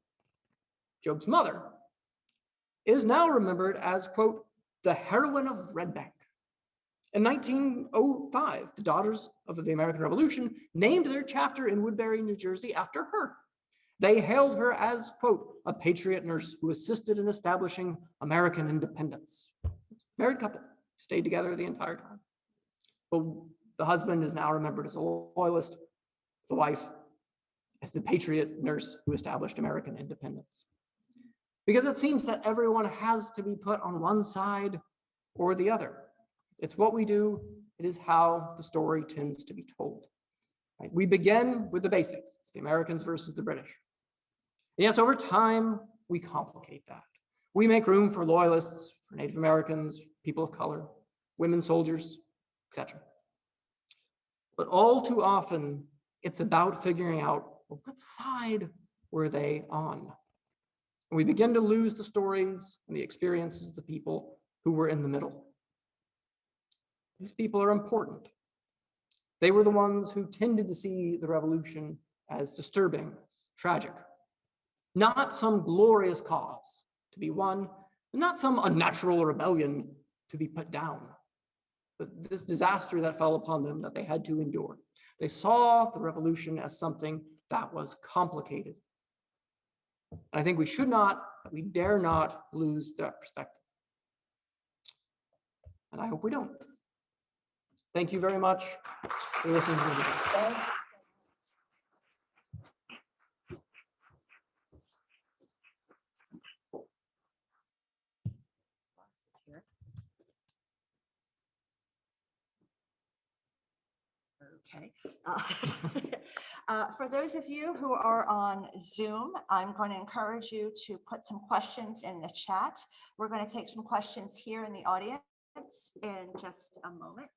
Job's mother, is now remembered as, quote, the heroine of Red Bank. In 1905, the Daughters of the American Revolution named their chapter in Woodbury, New Jersey after her. They hailed her as, quote, a patriot nurse who assisted in establishing American independence. Married couple, stayed together the entire time. But the husband is now remembered as a loyalist, the wife as the patriot nurse who established American independence. Because it seems that everyone has to be put on one side or the other. It's what we do. It is how the story tends to be told. Right? We begin with the basics. It's the Americans versus the British. And yes, over time, we complicate that. We make room for loyalists, for Native Americans, people of color, women soldiers, etc. But all too often, it's about figuring out, well, what side were they on? And we begin to lose the stories and the experiences of the people who were in the middle. These people are important. They were the ones who tended to see the revolution as disturbing, tragic, not some glorious cause to be won, not some unnatural rebellion to be put down, but this disaster that fell upon them that they had to endure. They saw the revolution as something that was complicated. I think we should not, we dare not lose that perspective. And I hope we don't. Thank you very much for listening to me.
Okay. For those of you who are on Zoom, I'm going to encourage you to put some questions in the chat. We're going to take some questions here in the audience in just a moment.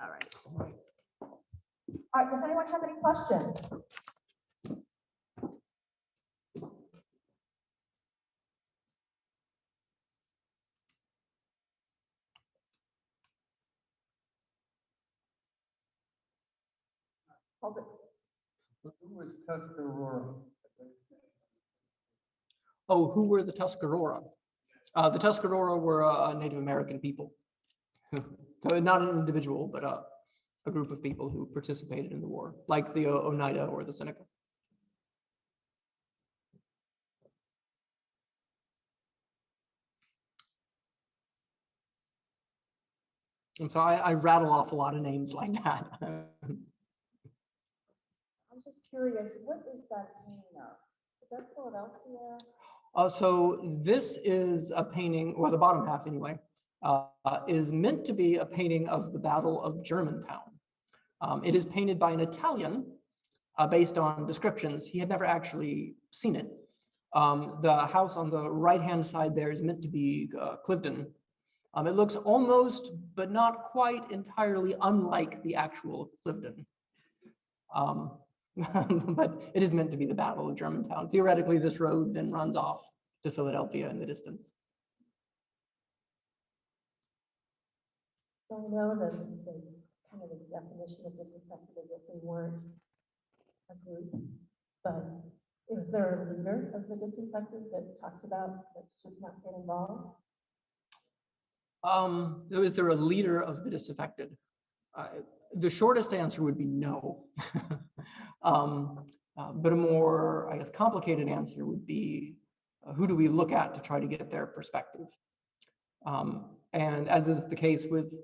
All right. All right, does anyone have any questions?
Who was Tuscarora?
Oh, who were the Tuscarora? The Tuscarora were Native American people. So not an individual, but a group of people who participated in the war, like the Oneida or the Seneca. And so I rattle off a lot of names like that.
I was just curious, what is that painting of? Is that Philadelphia?
So this is a painting, or the bottom half anyway, is meant to be a painting of the Battle of Germantown. It is painted by an Italian based on descriptions. He had never actually seen it. The house on the right-hand side there is meant to be Cliveden. It looks almost, but not quite entirely unlike the actual Cliveden. But it is meant to be the Battle of Germantown. Theoretically, this road then runs off to Philadelphia in the distance.
So we know that the kind of the definition of disaffected is that they weren't a group, but is there a leader of the disaffected that talked about let's just not get involved?
Is there a leader of the disaffected? The shortest answer would be no. But a more, I guess, complicated answer would be, who do we look at to try to get their perspective? And as is the case with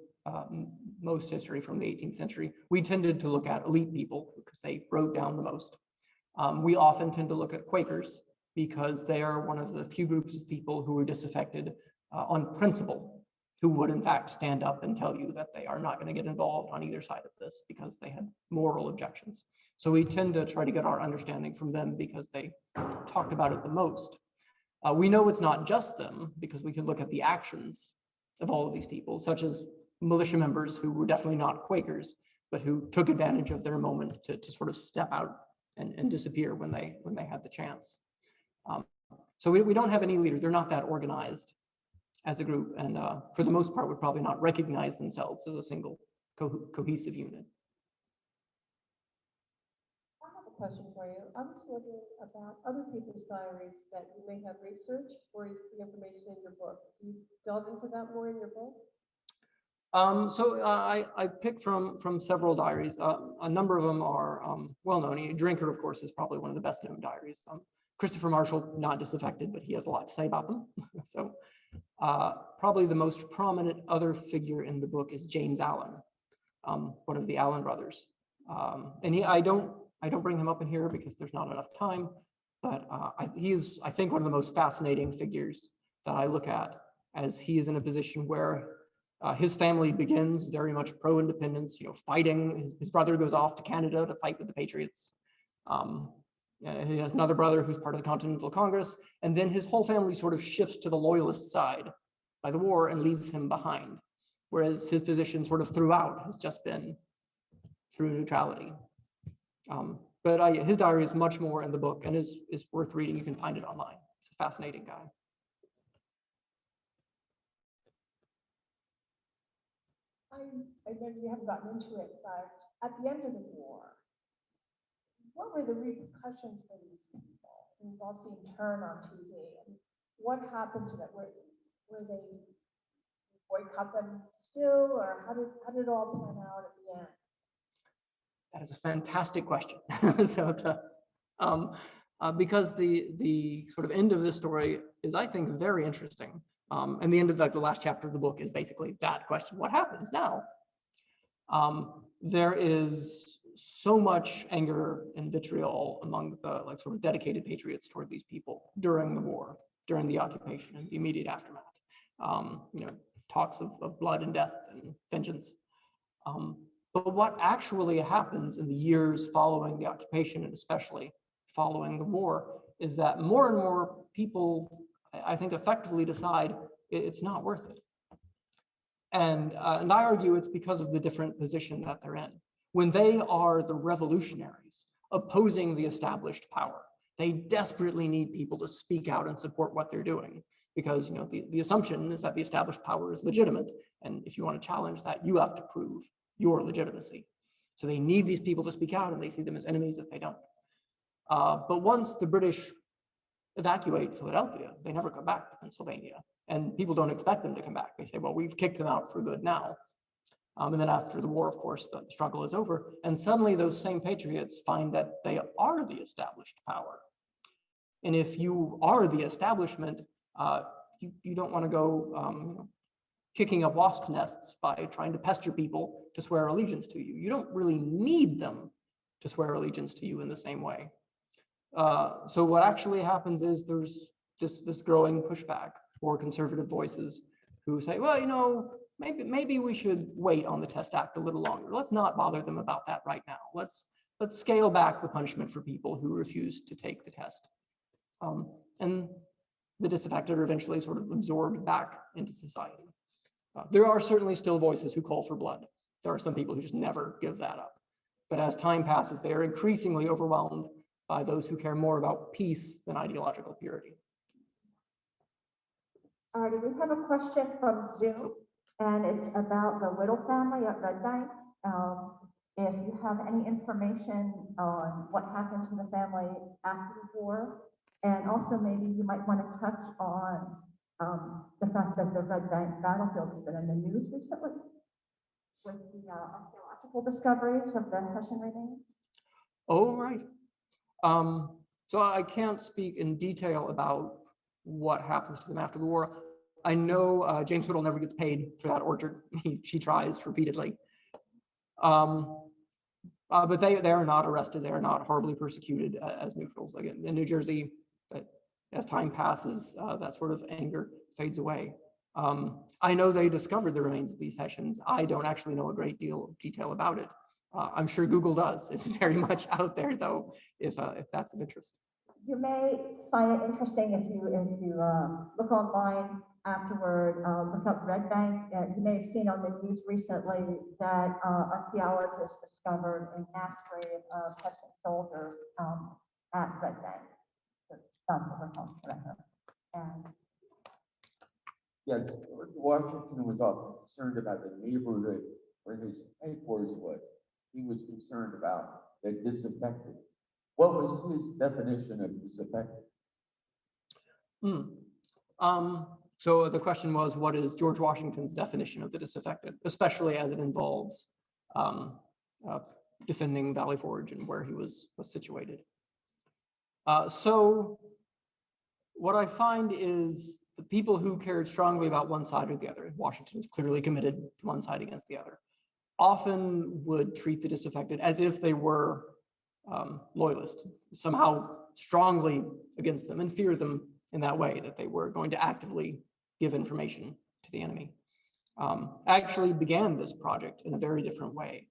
most history from the 18th century, we tended to look at elite people because they wrote down the most. We often tend to look at Quakers because they are one of the few groups of people who were disaffected on principle, who would in fact stand up and tell you that they are not going to get involved on either side of this because they had moral objections. So we tend to try to get our understanding from them because they talked about it the most. We know it's not just them because we can look at the actions of all of these people, such as militia members who were definitely not Quakers, but who took advantage of their moment to sort of step out and disappear when they had the chance. So we don't have any leader. They're not that organized as a group, and for the most part would probably not recognize themselves as a single cohesive unit.
I have a question for you. I was wondering about other people's diaries that you may have researched or the information in your book. Do you delve into that more in your book?
So I picked from several diaries. A number of them are well known. Drinker, of course, is probably one of the best known diaries. Christopher Marshall, not disaffected, but he has a lot to say about them. So probably the most prominent other figure in the book is James Allen, one of the Allen brothers. And I don't bring him up in here because there's not enough time, but he is, I think, one of the most fascinating figures that I look at, as he is in a position where his family begins very much pro-independence, fighting. His brother goes off to Canada to fight with the Patriots. He has another brother who's part of the Continental Congress, and then his whole family sort of shifts to the loyalist side by the war and leaves him behind, whereas his position sort of throughout has just been through neutrality. But his diary is much more in the book and is worth reading. You can find it online. He's a fascinating guy.
I know you haven't gotten into it, but at the end of the war, what were the repercussions for these people? We've all seen Turn on TV. And what happened to them? Were they boycott them still, or how did it all pan out at the end?
That is a fantastic question. Because the sort of end of this story is, I think, very interesting. And the end of the last chapter of the book is basically that question: what happens now? There is so much anger and vitriol among the sort of dedicated patriots toward these people during the war, during the occupation and the immediate aftermath. Talks of blood and death and vengeance. But what actually happens in the years following the occupation, and especially following the war, is that more and more people, I think, effectively decide it's not worth it. And I argue it's because of the different position that they're in. When they are the revolutionaries opposing the established power, they desperately need people to speak out and support what they're doing, because the assumption is that the established power is legitimate, and if you want to challenge that, you have to prove your legitimacy. So they need these people to speak out, and they see them as enemies if they don't. But once the British evacuate Philadelphia. They never come back to Pennsylvania. And people don't expect them to come back. They say, well, we've kicked them out for good now. And then after the war, of course, the struggle is over. And suddenly those same patriots find that they are the established power. And if you are the establishment, you don't want to go kicking up wasp nests by trying to pester people to swear allegiance to you. You don't really need them to swear allegiance to you in the same way. So what actually happens is there's this growing pushback for conservative voices who say, well, maybe we should wait on the Test Act a little longer. Let's not bother them about that right now. Let's scale back the punishment for people who refuse to take the test. And the disaffected are eventually sort of absorbed back into society. There are certainly still voices who call for blood. There are some people who just never give that up. But as time passes, they are increasingly overwhelmed by those who care more about peace than ideological purity.
All right, we have a question from Zoom, and it's about the Whittle family at Red Bank. If you have any information on what happened to the family after the war, and also maybe you might want to touch on the fact that the Red Bank battlefield has been in the news recently with the archaeological discoveries of the Hessian remains.
Oh, right. So I can't speak in detail about what happens to them after the war. I know James Whittle never gets paid for that orchard. She tries repeatedly. But they are not arrested. They are not horribly persecuted as neutrals. Again, in New Jersey, as time passes, that sort of anger fades away. I know they discovered the remains of these Hessians. I don't actually know a great deal of detail about it. I'm sure Google does. It's very much out there, though, if that's of interest.
You may find it interesting if you look online afterward, look up Red Bank. You may have seen on the news recently that archaeologists discovered a mass grave of Hessian soldiers at Red Bank. And
yes, Washington was often concerned about the neighborhood where his headquarters was. He was concerned about the disaffected. What was his definition of disaffected?
So the question was, what is George Washington's definition of the disaffected, especially as it involves defending Valley Forge and where he was situated? So what I find is the people who cared strongly about one side or the other, Washington was clearly committed to one side against the other, often would treat the disaffected as if they were loyalists, somehow strongly against them and fear them in that way, that they were going to actively give information to the enemy. I actually began this project in a very different way.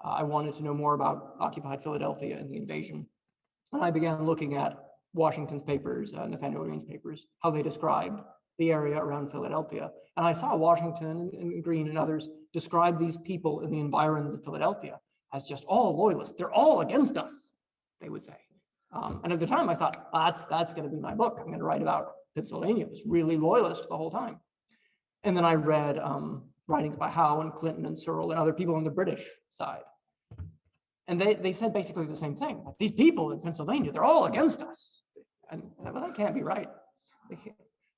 I wanted to know more about occupied Philadelphia and the invasion. And I began looking at Washington's papers, Nathaniel Greene's papers, how they described the area around Philadelphia. And I saw Washington and Greene and others describe these people in the environs of Philadelphia as just all loyalists. They're all against us, they would say. And at the time I thought, that's going to be my book. I'm going to write about Pennsylvania. It was really loyalist the whole time. And then I read writings by Howe and Clinton and Searle and other people on the British side. And they said basically the same thing. These people in Pennsylvania, they're all against us. And well, that can't be right.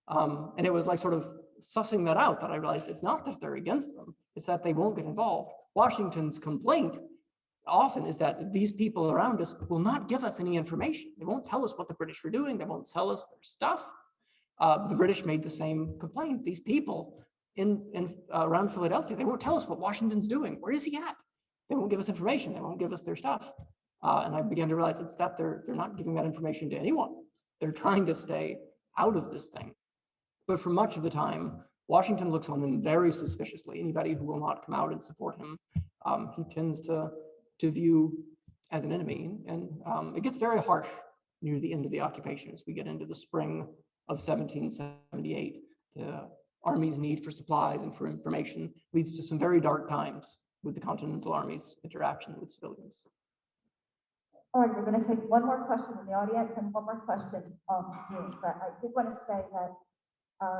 And it was like sort of sussing that out that I realized it's not that they're against them, it's that they won't get involved. Washington's complaint often is that these people around us will not give us any information. They won't tell us what the British are doing. They won't tell us their stuff. The British made the same complaint. These people around Philadelphia, they won't tell us what Washington's doing. Where is he at? They won't give us information. They won't give us their stuff. And I began to realize it's that they're not giving that information to anyone. They're trying to stay out of this thing. But for much of the time, Washington looks on them very suspiciously. Anybody who will not come out and support him, he tends to view as an enemy. And it gets very harsh near the end of the occupation as we get into the spring of 1778. The Army's need for supplies and for information leads to some very dark times with the Continental Army's interaction with civilians.
all right, we're going to take one more question from the audience and one more question on Zoom. But I did want to say that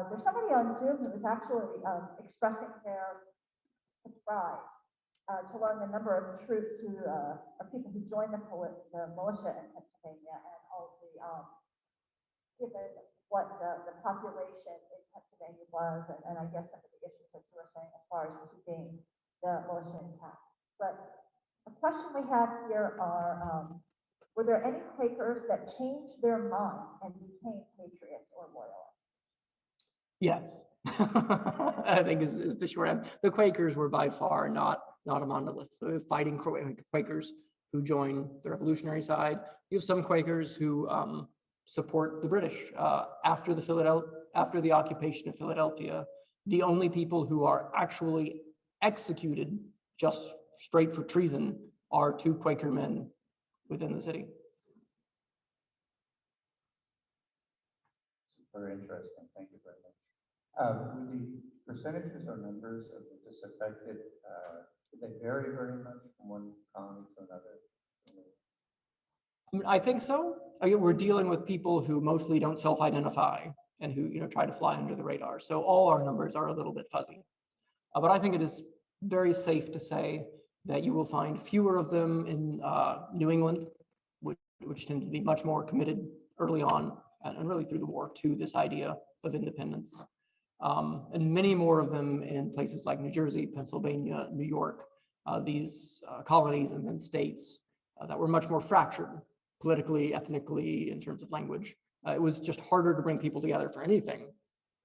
there's somebody on Zoom who is actually expressing their surprise to learn the number of troops who are people who joined the militia in Pennsylvania and all given what the population in Pennsylvania was, and I guess some of the issues that you were saying as far as keeping the militia intact. But a question we have here are, were there any Quakers that changed their mind and became patriots or loyalists?
Yes, I think is the short answer. The Quakers were by far not a monolith. So fighting Quakers who join the revolutionary side. You have some Quakers who support the British after the occupation of Philadelphia. The only people who are actually executed just straight for treason are 2 Quaker men within the city.
Very interesting. Thank you very much. With the percentages or numbers of the disaffected, do they vary very much from one colony to another?
I mean, I think so. We're dealing with people who mostly don't self-identify and who try to fly under the radar. So all our numbers are a little bit fuzzy. But I think it is very safe to say that you will find fewer of them in New England, which tend to be much more committed early on and really through the war to this idea of independence. And many more of them in places like New Jersey, Pennsylvania, New York, these colonies and then states that were much more fractured politically, ethnically, in terms of language. It was just harder to bring people together for anything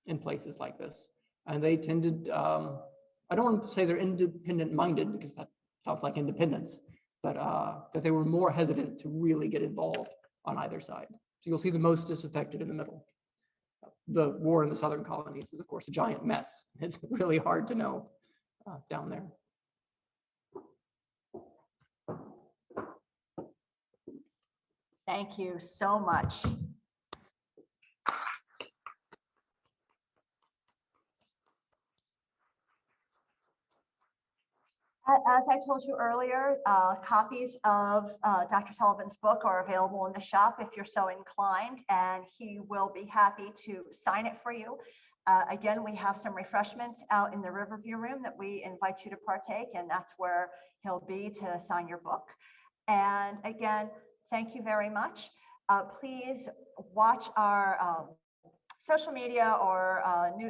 in places like this. And they tended, I don't want to say they're independent minded because that sounds like independence, but that they were more hesitant to really get involved on either side. So you'll see the most disaffected in the middle. The war in the southern colonies is, of course, a giant mess. It's really hard to know down there.
Thank you so much. As I told you earlier, copies of Dr. Sullivan's book are available in the shop if you're so inclined, and he will be happy to sign it for you. Again, we have some refreshments out in the Riverview room that we invite you to partake, and that's where he'll be to sign your book. And again, thank you very much. Please watch our social media or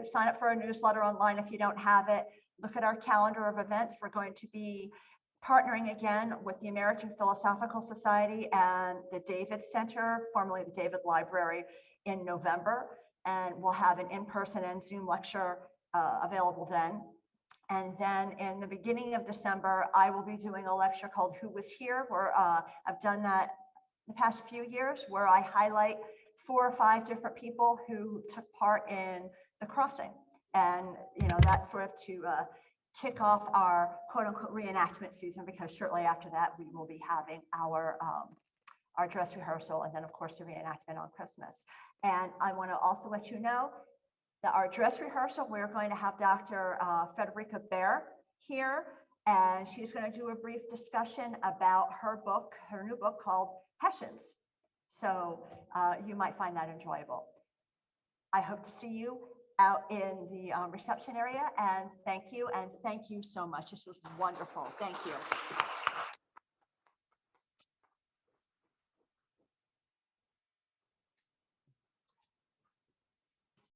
sign up for a newsletter online if you don't have it. Look at our calendar of events. We're going to be partnering again with the American Philosophical Society and the David Center, formerly the David Library, in November. And we'll have an in-person and Zoom lecture available then. And then in the beginning of December, I will be doing a lecture called Who Was Here, where I've done that the past few years, where I highlight 4 or 5 different people who took part in the crossing. And, that's sort of to kick off our quote unquote reenactment season, because shortly after that, we will be having our dress rehearsal and then of course the reenactment on Christmas. And I want to also let you know that our dress rehearsal, we're going to have Dr. Frederica Baer here, and she's going to do a brief discussion about her new book called Hessians. So you might find that enjoyable. I hope to see you out in the reception area, and thank you so much. This was wonderful. Thank you.